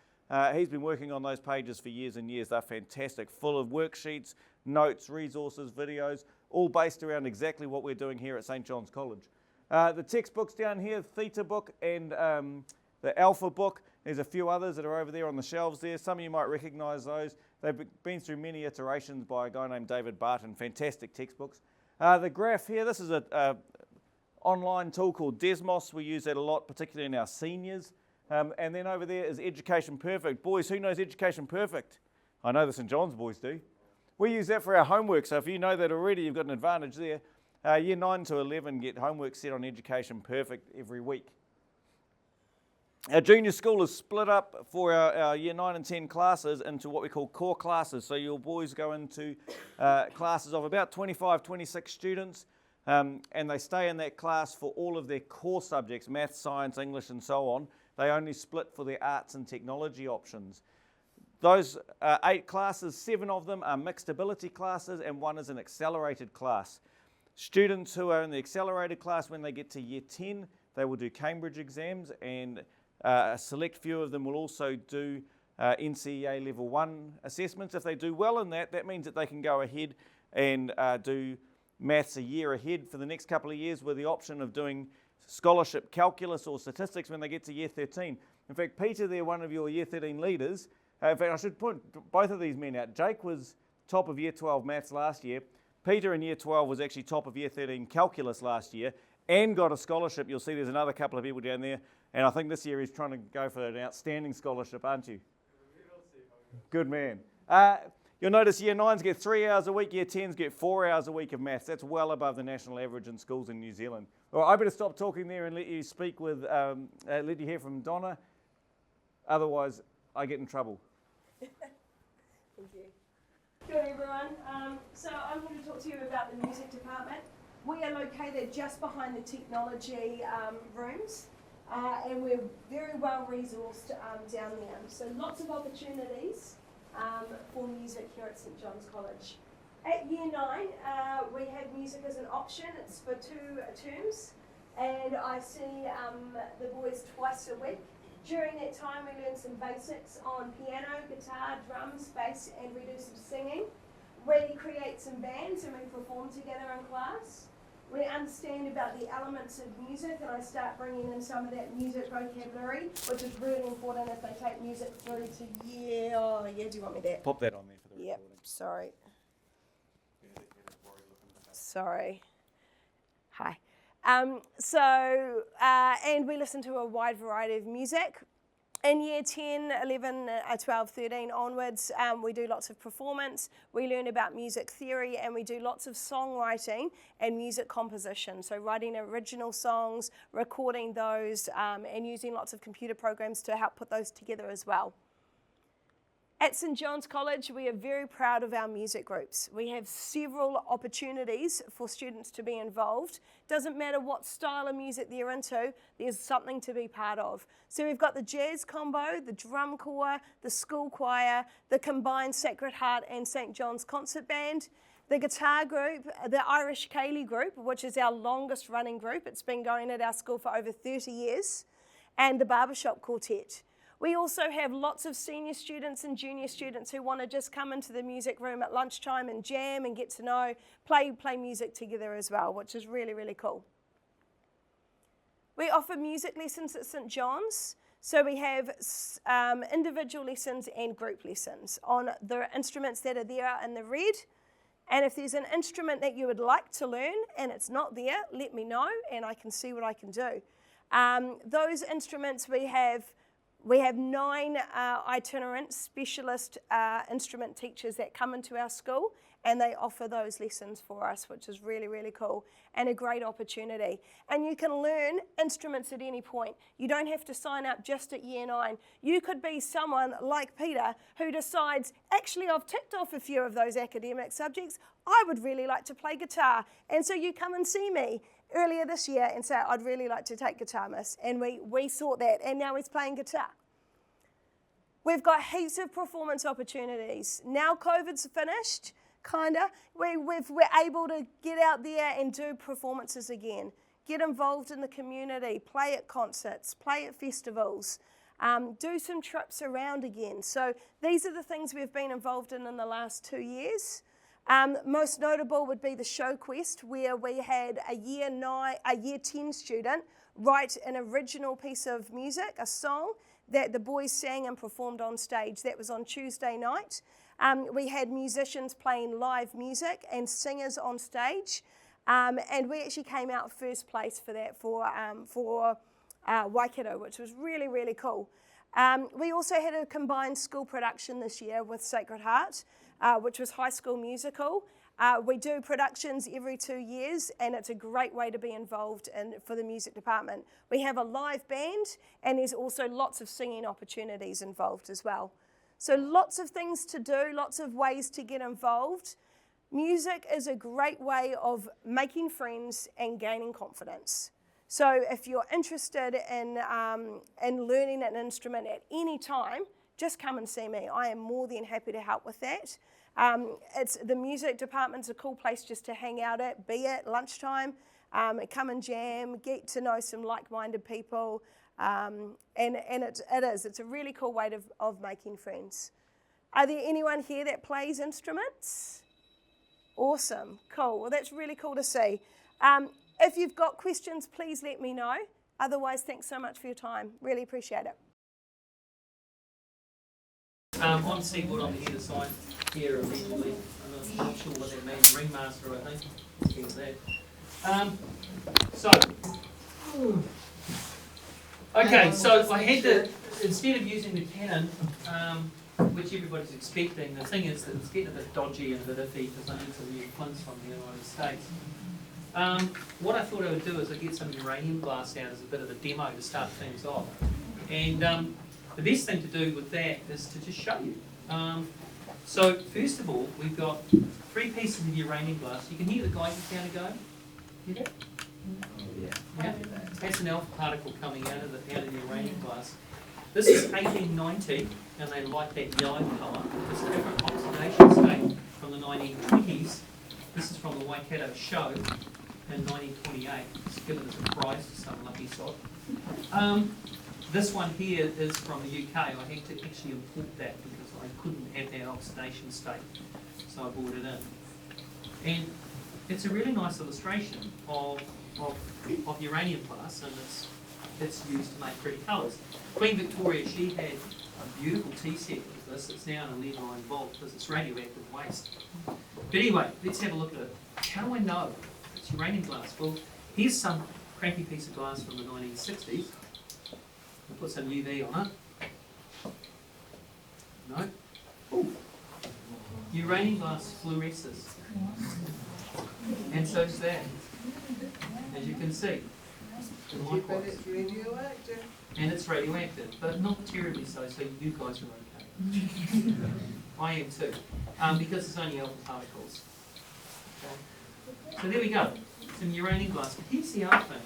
He's been working on those pages for years and years. They're fantastic, full of worksheets, notes, resources, videos, all based around exactly what we're doing here at St John's College. The textbooks down here, Theta book and the Alpha book, there's a few others that are over there on the shelves there. Some of you might recognise those. They've been through many iterations by a guy named David Barton, fantastic textbooks. The graph here, this is an online tool called Desmos. We use that a lot, particularly in our seniors. And then over there is Education Perfect. Boys, who knows Education Perfect? I know the St John's boys do. We use that for our homework, so if you know that already, you've got an advantage there. Year 9 to 11 get homework set on Education Perfect every week. Our junior school is split up for our year 9 and 10 classes into what we call core classes. So your boys go into classes of about 25, 26 students, and they stay in that class for all of their core subjects, maths, science, English, and so on. They only split for their arts and technology options. Those 8 classes, 7 of them are mixed ability classes, and 1 is an accelerated class. Students who are in the accelerated class, when they get to year 10, they will do Cambridge exams, and a select few of them will also do NCEA Level 1 assessments. If they do well in that, that means that they can go ahead and do maths a year ahead for the next couple of years with the option of doing scholarship calculus or statistics when they get to year 13. In fact, Peter there, one of your year 13 leaders, in fact I should point both of these men out. Jake was top of year 12 maths last year. Peter in year 12 was actually top of year 13 calculus last year and got a scholarship. You'll see there's another couple of people down there. And I think this year he's trying to go for an outstanding scholarship, aren't you? Good man. You'll notice year 9s get 3 hours a week, year 10s get 4 hours a week of maths. That's well above the national average in schools in New Zealand. All right, I better stop talking there and let you speak with, let you hear from Donna. Otherwise, I get in trouble. Thank you. Good everyone. So I'm going to talk to you about the music department. We are located just behind the technology rooms. And we're very well resourced down there. So lots of opportunities for music here at St John's College. At year 9, we have music as an option. It's for 2 terms, and I see the boys twice a week. During that time, we learn some basics on piano, guitar, drums, bass, and we do some singing. We create some bands and we perform together in class. We understand about the elements of music, and I start bringing in some of that music vocabulary, which is really important if they take music through to year. Oh, yeah, do you want me to? Pop that on there for the Yep, recording. sorry. Sorry. Hi. And we listen to a wide variety of music. In year 10, 11, 12, 13 onwards, we do lots of performance, we learn about music theory, and we do lots of songwriting and music composition. So writing original songs, recording those, and using lots of computer programs to help put those together as well. At St John's College, we are very proud of our music groups. We have several opportunities for students to be involved. Doesn't matter what style of music they're into, there's something to be part of. So we've got the jazz combo, the drum corps, the school choir, the combined Sacred Heart and St John's concert band, the guitar group, the Irish Ceilidh group, which is our longest running group. It's been going at our school for over 30 years, and the barbershop quartet. We also have lots of senior students and junior students who want to just come into the music room at lunchtime and jam and get to know, play music together as well, which is really, really cool. We offer music lessons at St John's. So we have individual lessons and group lessons on the instruments that are there in the red. And if there's an instrument that you would like to learn and it's not there, let me know and I can see what I can do. Those instruments we have 9 itinerant specialist instrument teachers that come into our school, and they offer those lessons for us, which is really, really cool and a great opportunity. And you can learn instruments at any point. You don't have to sign up just at year 9. You could be someone like Peter who decides, actually, I've ticked off a few of those academic subjects. I would really like to play guitar. And so you come and see me earlier this year and say, I'd really like to take guitar, miss. And we sort that, and now he's playing guitar. We've got heaps of performance opportunities. Now COVID's finished, kinda, we're able to get out there and do performances again. Get involved in the community, play at concerts, play at festivals, do some trips around again. So these are the things we've been involved in the last 2 years. Most notable would be the Show Quest, where we had a year 10 student write an original piece of music, a song that the boys sang and performed on stage. That was on Tuesday night. We had musicians playing live music and singers on stage, and we actually came out first place for that for Waikato, which was really, really cool. We also had a combined school production this year with Sacred Heart, which was High School Musical. We do productions every 2 years, and it's a great way to be involved for the music department. We have a live band, and there's also lots of singing opportunities involved as well. So lots of things to do, lots of ways to get involved. Music is a great way of making friends and gaining confidence. So if you're interested in learning an instrument at any time, just come and see me. I am more than happy to help with that. The music department's a cool place just to hang out at, be at lunchtime, come and jam, get to know some like-minded people, and it's a really cool way of making friends. Are there anyone here that plays instruments? Awesome, cool. Well, that's really cool to see. If you've got questions, please let me know. Otherwise, thanks so much for your time. Really appreciate it. On seaboard on the other side. here allegedly. I'm not sure what that means. Ringmaster, I think. Here's that. Okay, so I had to, instead of using the Canon, which everybody's expecting, the thing is that it's getting a bit dodgy and a bit iffy because I need some new plinths from the United States. What I thought I would do is I'd get some uranium glass out as a bit of a demo to start things off. And the best thing to do with that is to just show you. So first of all, we've got 3 pieces of uranium glass. You can hear the Geiger counter going. Hear that? Yeah. That's an alpha particle coming out of the uranium glass. This is 1890, and they like that yellow colour. It's a different oxidation state from the 1920s. This is from the Waikato show in 1928. It's given as a prize to some lucky sod. This one here is from the UK. I had to actually import that because I couldn't have that oxidation state, so I brought it in. And it's a really nice illustration of uranium glass, and it's used to make pretty colours. Queen Victoria, she had a beautiful tea set with this. It's now in a lead line vault because it's radioactive waste. But anyway, let's have a look at it. How do I know it's uranium glass? Well, here's some crappy piece of glass from the 1960s. We'll put some UV on it. No? Ooh. Uranium glass fluoresces. And so's that. As you can see. But it's radioactive. And it's radioactive, but not terribly so, so you guys are okay. I am too, because it's only alpha particles. Okay. So there we go, some uranium glass. But here's the other thing.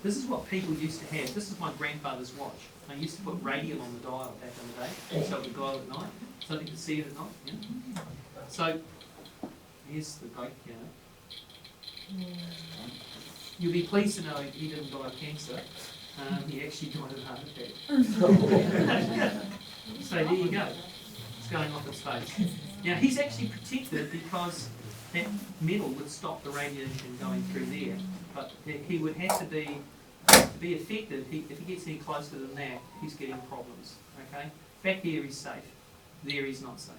This is what people used to have. This is my grandfather's watch. I used to put radium on the dial back in the day, so it would glow at night, so you could see it at night. Yeah? So here's the goat piano. You'll be pleased to know he didn't die of cancer. He actually died of a heart attack. So there you go. It's going off its face. Now he's actually protected because that metal would stop the radiation going through there. But he would have to be effective. If he gets any closer than that, he's getting problems. Okay? Back here he's safe. There he's not safe.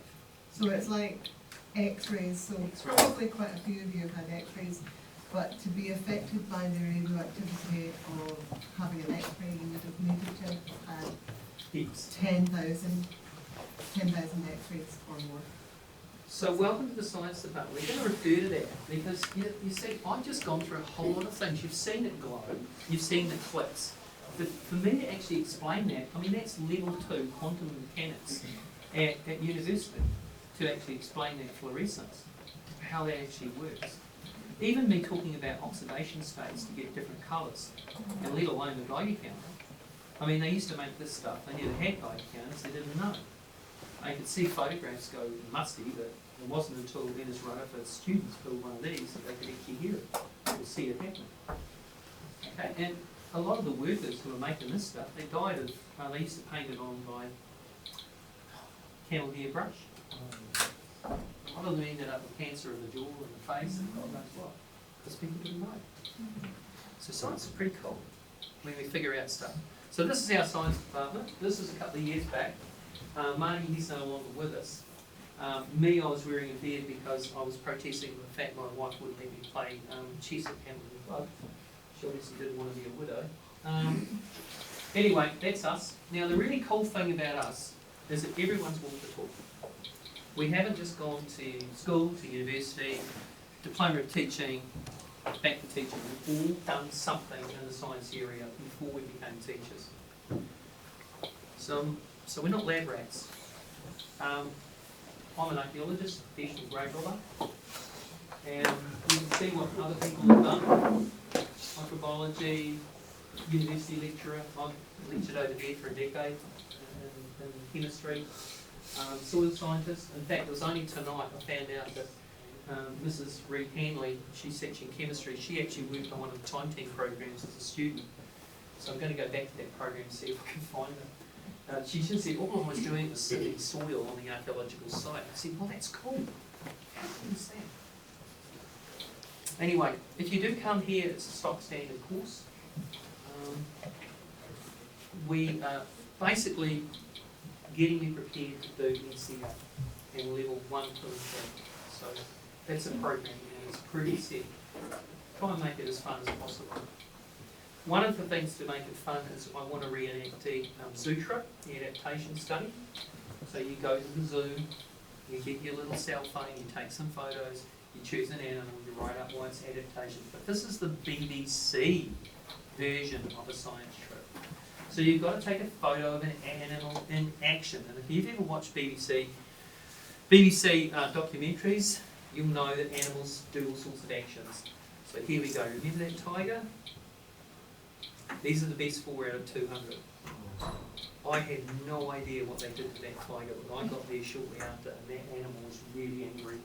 So it's like X-rays. So probably quite a few of you have had X-rays. But to be affected by the radioactivity of having an X-ray, you would have needed to have had 10,000 X-rays or more. So welcome to the science department. We're going to refer to that because you see, I've just gone through a whole lot of things. You've seen it glow, you've seen the clicks. But for me to actually explain that, I mean that's level 2 quantum mechanics at university to actually explain that fluorescence, how that actually works. Even me talking about oxidation states to get different colours, and let alone the Geiger counter. I mean, they used to make this stuff, they never had Geiger counters, they didn't know. I could see photographs go musty, but it wasn't until Dennis Rutherford's students built one of these that they could actually hear it, or see it happening. Okay, and a lot of the workers who were making this stuff, they died of, they used to paint it on by camel hair brush. A lot of them ended up with cancer of the jaw and the face and God knows what, because people didn't know. So science is pretty cool when we figure out stuff. So this is our science department. This is a couple of years back. Marty, he's no longer with us. Me, I was wearing a beard because I was protesting the fact my wife wouldn't let me play chess at Hamilton Club. She obviously didn't want to be a widow. Anyway, that's us. Now the really cool thing about us is that everyone's walked the talk. We haven't just gone to school, to university, diploma of teaching, back to teaching. We've all done something in the science area before we became teachers. So we're not lab rats. I'm an archaeologist, professional grave robber, and you can see what other people have done. Microbiology, university lecturer. I've lectured over there for a decade in chemistry. Soil scientist. In fact, it was only tonight I found out that Mrs. Reed Hanley, she's teaching chemistry. She actually worked on one of the time 10 programs as a student. So I'm going to go back to that program and see if I can find her. She just said all I was doing was sifting soil on the archaeological site. I said, well, that's cool. How cool is that? Anyway, if you do come here, it's a stock standard course. We are basically getting you prepared to do NCA. and level 1 to 3. So that's a program and it's pretty set. Try and make it as fun as possible. One of the things to make it fun is I want to reenact the zoo trip, the adaptation study. So you go to the zoo, you get your little cell phone, you take some photos, you choose an animal, you write up why it's adaptation. But this is the BBC version of a science trip. So you've got to take a photo of an animal in action. And if you've ever watched BBC documentaries, you'll know that animals do all sorts of actions. So here we go. Remember that tiger? These are the best 4 out of 200. I had no idea what they did to that tiger, but I got there shortly after, and that animal was really angry.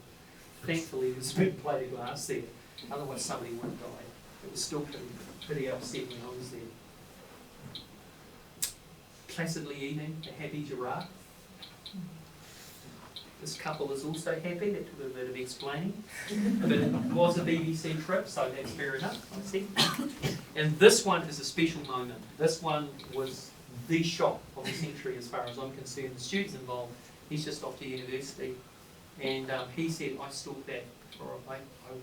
Thankfully, there's a big plate of glass there. Otherwise, somebody would have died. It was still pretty upset when I was there. Placidly eating, a happy giraffe. This couple is also happy. That took a bit of explaining. But it was a BBC trip, so that's fair enough, I see. And this one is a special moment. This one was the shock of the century as far as I'm concerned. The students involved, he's just off to university. And he said, I stalked that, or I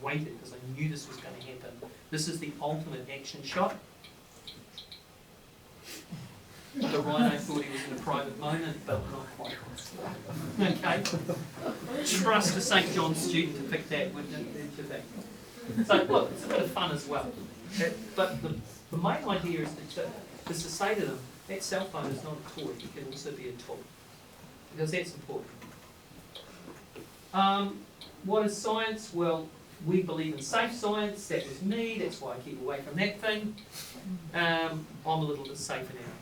waited because I knew this was going to happen. This is the ultimate action shot. The rhino thought he was in a private moment, but not quite. Okay? Trust a St. John's student to pick that, wouldn't it? So look, it's a bit of fun as well. But the main idea is to say to them, that cell phone is not a toy, it can also be a tool. Because that's important. What is science? Well, we believe in safe science. That was me, that's why I keep away from that thing. I'm a little bit safer now.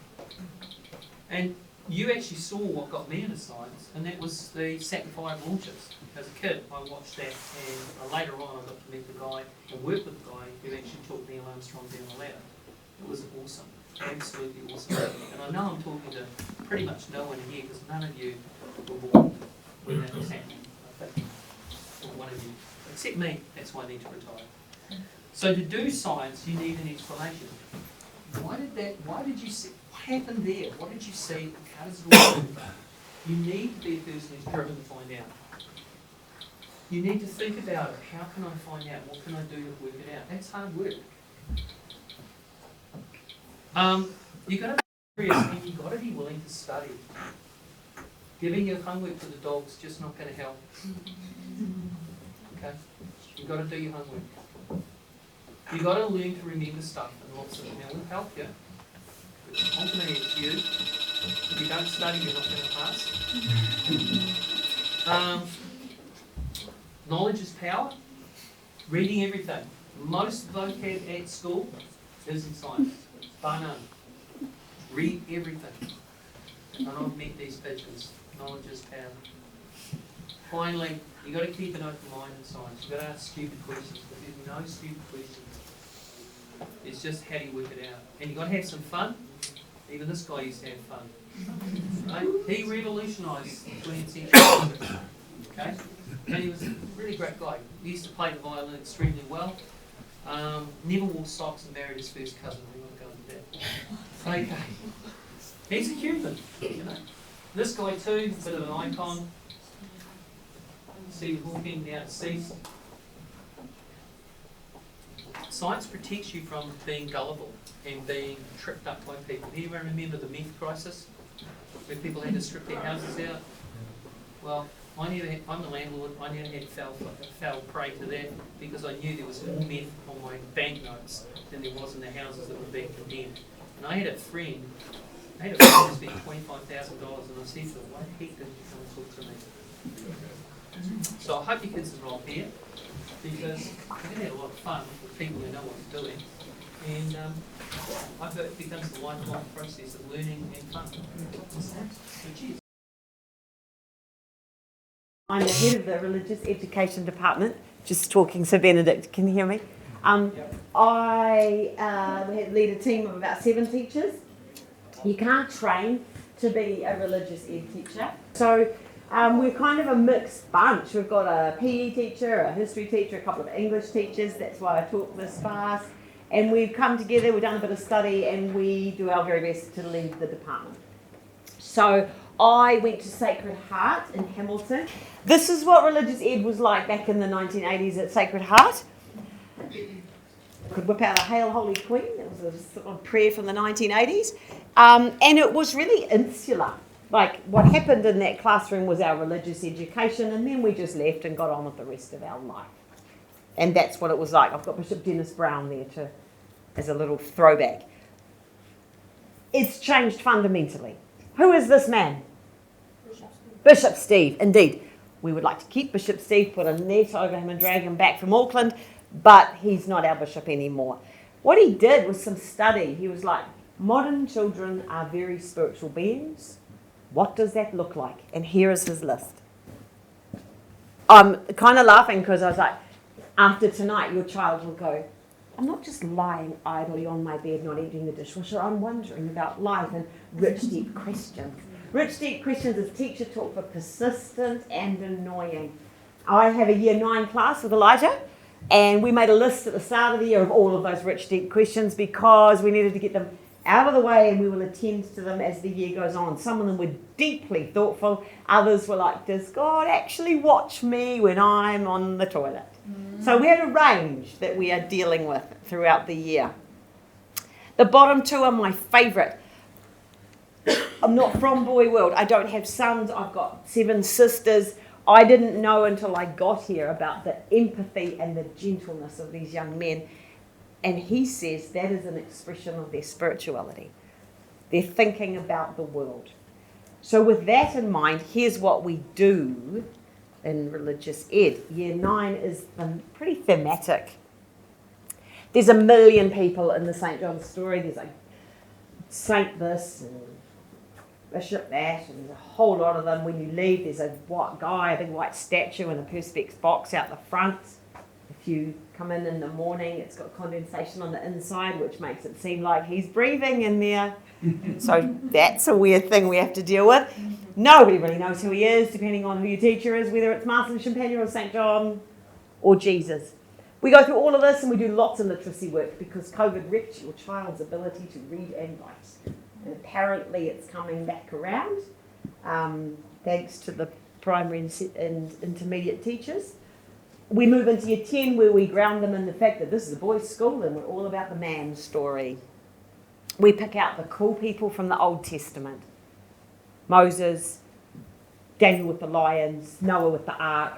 And you actually saw what got me into science, and that was the Saturn V launches. As a kid, I watched that, and later on I got to meet the guy and work with the guy who actually took Neil Armstrong down the ladder. It was awesome, absolutely awesome. And I know I'm talking to pretty much no one here, because none of you were born when that was happening. I think, or one of you, except me. That's why I need to retire. So to do science, you need an explanation. Why did you see? What happened there? What did you see? How does it all work? You need to be a person who's driven to find out. You need to think about it. How can I find out? What can I do to work it out? That's hard work. You've got to be serious, and you've got to be willing to study. Giving your homework to the dog's just not going to help. Okay? You've got to do your homework. You've got to learn to remember stuff, and lots of it now will help you. Ultimately, it's you. If you don't study, you're not going to pass. Knowledge is power. Reading everything. Most vocab at school is in science. Bar none. Read everything. And I've met these pigeons. Knowledge is power. Finally, you've got to keep an open mind in science. You've got to ask stupid questions, but there's no stupid questions. It's just how do you work it out. And you've got to have some fun. Even this guy used to have fun. Right? He revolutionised the 20th century. Okay? And he was a really great guy. He used to play the violin extremely well. Never wore socks and married his first cousin. We're not going to that. Okay. He's a Cuban, you know. This guy too, a bit of an icon. See, walking down deceased. Science protects you from being gullible and being tripped up by people. Anyone remember the meth crisis? Where people had to strip their houses out? Well, I'm the landlord, I never had fell prey to that because I knew there was more meth on my banknotes than there was in the houses that were being condemned. And I had a friend who spent $25,000 and I said to him, why the heck did you come and talk to me? So I hope your kids enroll here because we're going to have a lot of fun with people who know what they're doing. And I hope it becomes a lifelong process of learning and fun. So cheers. I'm the head of the Religious Education Department, just talking, so Benedict, can you hear me? I lead a team of about 7 teachers. You can't train to be a religious ed teacher. So we're kind of a mixed bunch. We've got a PE teacher, a history teacher, a couple of English teachers, that's why I talk this fast. And we've come together, we've done a bit of study, and we do our very best to lead the department. So I went to Sacred Heart in Hamilton. This is what religious ed was like back in the 1980s at Sacred Heart. Could whip out a Hail Holy Queen. It was a sort of prayer from the 1980s. And it was really insular. Like, what happened in that classroom was our religious education, and then we just left and got on with the rest of our life. And that's what it was like. I've got Bishop Dennis Brown there as a little throwback. It's changed fundamentally. Who is this man? Bishop Steve, indeed. We would like to keep Bishop Steve, put a net over him and drag him back from Auckland, but he's not our bishop anymore. What he did was some study. He was like, modern children are very spiritual beings. What does that look like? And here is his list. I'm kind of laughing because I was like, after tonight, your child will go, I'm not just lying idly on my bed, not emptying the dishwasher. I'm wondering about life and rich, deep questions. Rich, deep questions is teacher talk for persistent and annoying. I have a year 9 class with Elijah, and we made a list at the start of the year of all of those rich, deep questions because we needed to get them out of the way, and we will attend to them as the year goes on. Some of them were deeply thoughtful. Others were like, does God actually watch me when I'm on the toilet? So we had a range that we are dealing with throughout the year. The bottom 2 are my favourite. I'm not from Boy World. I don't have sons. I've got 7 sisters. I didn't know until I got here about the empathy and the gentleness of these young men. And he says that is an expression of their spirituality. They're thinking about the world. So with that in mind, here's what we do in religious ed. Year 9 is pretty thematic. There's a million people in the St. John's story. There's like Saint this and Bishop that, and there's a whole lot of them. When you leave, there's a white guy, a big white statue in a perspex box out the front. If you come in the morning, it's got condensation on the inside, which makes it seem like he's breathing in there. So that's a weird thing we have to deal with. Nobody really knows who he is, depending on who your teacher is, whether it's Martin Champagne or St. John or Jesus. We go through all of this and we do lots of literacy work because COVID wrecked your child's ability to read and write. And apparently it's coming back around, thanks to the primary and intermediate teachers. We move into year 10 where we ground them in the fact that this is a boys' school and we're all about the man story. We pick out the cool people from the Old Testament. Moses, Daniel with the lions, Noah with the ark.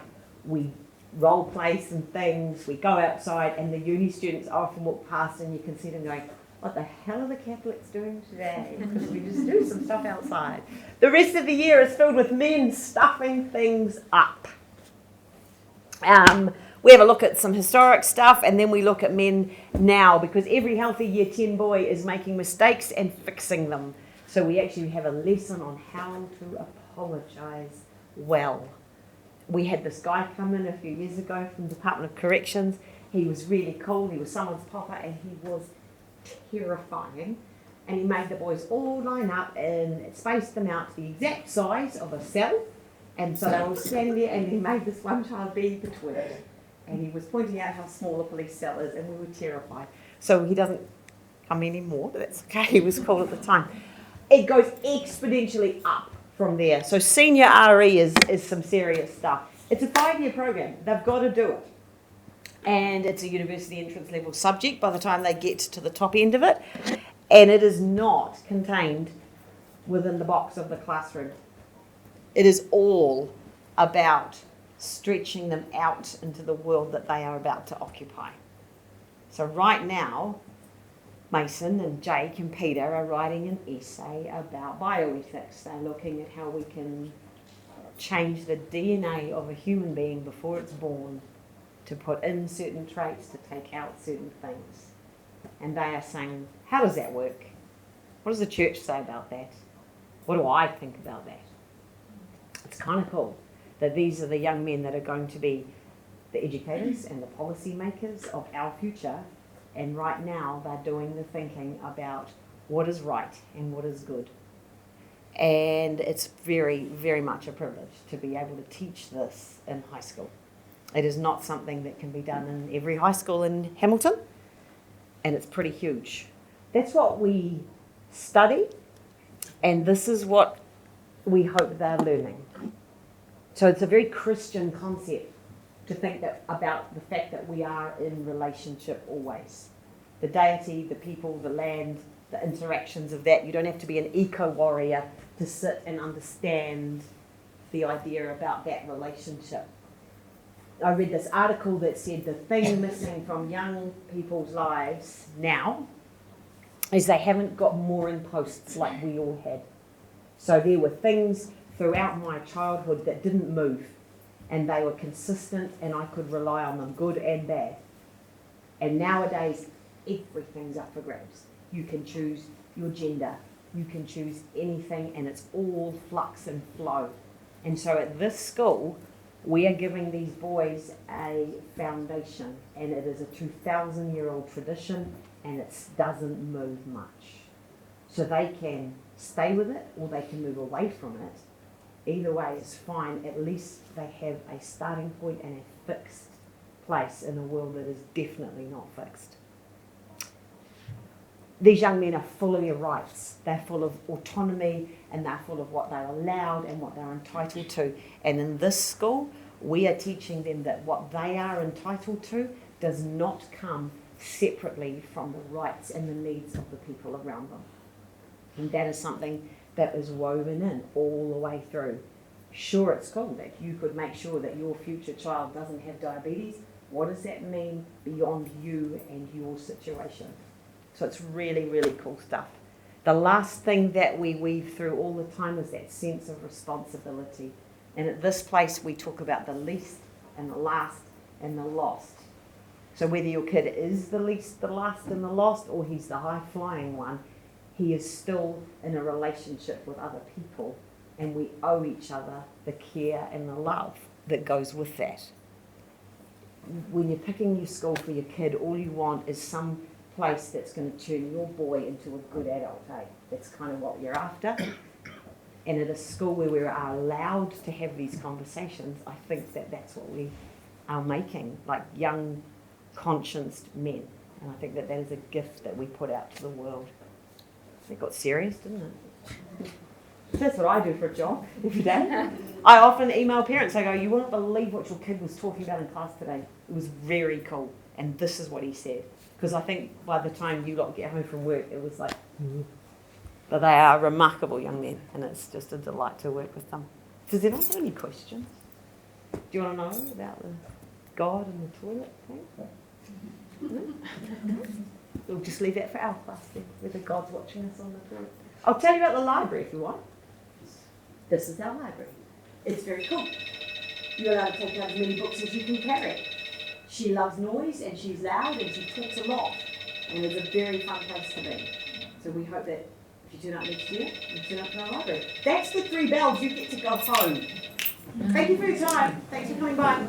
We role play some things. We go outside and the uni students often walk past and you can see them going, what the hell are the Catholics doing today? Because we just do some stuff outside. The rest of the year is filled with men stuffing things up. We have a look at some historic stuff and then we look at men now because every healthy year 10 boy is making mistakes and fixing them. So we actually have a lesson on how to apologise well. We had this guy come in a few years ago from the Department of Corrections. He was really cool. He was someone's papa and he was terrifying. And he made the boys all line up and spaced them out to the exact size of a cell. And so they were standing there and he made this one child be between. And he was pointing out how small a police cell is and we were terrified. So he doesn't come anymore, but that's okay. He was cool at the time. It goes exponentially up from there. So senior RE is some serious stuff. It's a 5-year program. They've got to do it. And it's a university entrance level subject by the time they get to the top end of it. And it is not contained within the box of the classroom. It is all about stretching them out into the world that they are about to occupy. So right now, Mason and Jake and Peter are writing an essay about bioethics. They're looking at how we can change the DNA of a human being before it's born to put in certain traits, to take out certain things. And they are saying, how does that work? What does the church say about that? What do I think about that? It's kind of cool that these are the young men that are going to be the educators and the policy makers of our future. And right now they're doing the thinking about what is right and what is good. And it's very, very much a privilege to be able to teach this in high school. It is not something that can be done in every high school in Hamilton, and it's pretty huge. That's what we study, and this is what we hope they're learning. So it's a very Christian concept to think that about the fact that we are in relationship always. The deity, the people, the land, the interactions of that. You don't have to be an eco-warrior to sit and understand the idea about that relationship. I read this article that said the thing missing from young people's lives now is they haven't got mooring posts like we all had. So there were things throughout my childhood that didn't move, and they were consistent, and I could rely on them, good and bad. And nowadays, everything's up for grabs. You can choose your gender, you can choose anything, and it's all flux and flow. And so at this school, we are giving these boys a foundation, and it is a 2,000-year-old tradition, and it doesn't move much. So they can stay with it, or they can move away from it. Either way is fine. At least they have a starting point and a fixed place in a world that is definitely not fixed. These young men are full of their rights. They're full of autonomy, and they're full of what they're allowed and what they're entitled to. And in this school, we are teaching them that what they are entitled to does not come separately from the rights and the needs of the people around them. And that is something that is woven in all the way through. Sure, it's cool that you could make sure that your future child doesn't have diabetes. What does that mean beyond you and your situation? So it's really, really cool stuff. The last thing that we weave through all the time is that sense of responsibility. And at this place, we talk about the least and the last and the lost. So whether your kid is the least, the last, and the lost, or he's the high-flying one, he is still in a relationship with other people, and we owe each other the care and the love that goes with that. When you're picking your school for your kid, all you want is some place that's going to turn your boy into a good adult, eh? That's kind of what you're after. And at a school where we are allowed to have these conversations, I think that that's what we are making, like young, conscienced men. And I think that that is a gift that we put out to the world. It got serious, didn't it? That's what I do for a job every day. I often email parents, I go, you won't believe what your kid was talking about in class today. It was very cool. And this is what he said. Because I think by the time you lot get home from work, it was like, But they are remarkable young men, and it's just a delight to work with them. Does anyone have any questions? Do you want to know about the God and the toilet thing? No? We'll just leave that for our class then, whether God's watching us on the toilet. I'll tell you about the library if you want. This is our library. It's very cool. You're allowed to take out as many books as you can carry. She loves noise, and she's loud, and she talks a lot. And it's a very fun place to be. So we hope that if you turn up next year, you turn up to our library. That's the 3 bells. You get to go home. Thank you for your time. Thanks for coming by.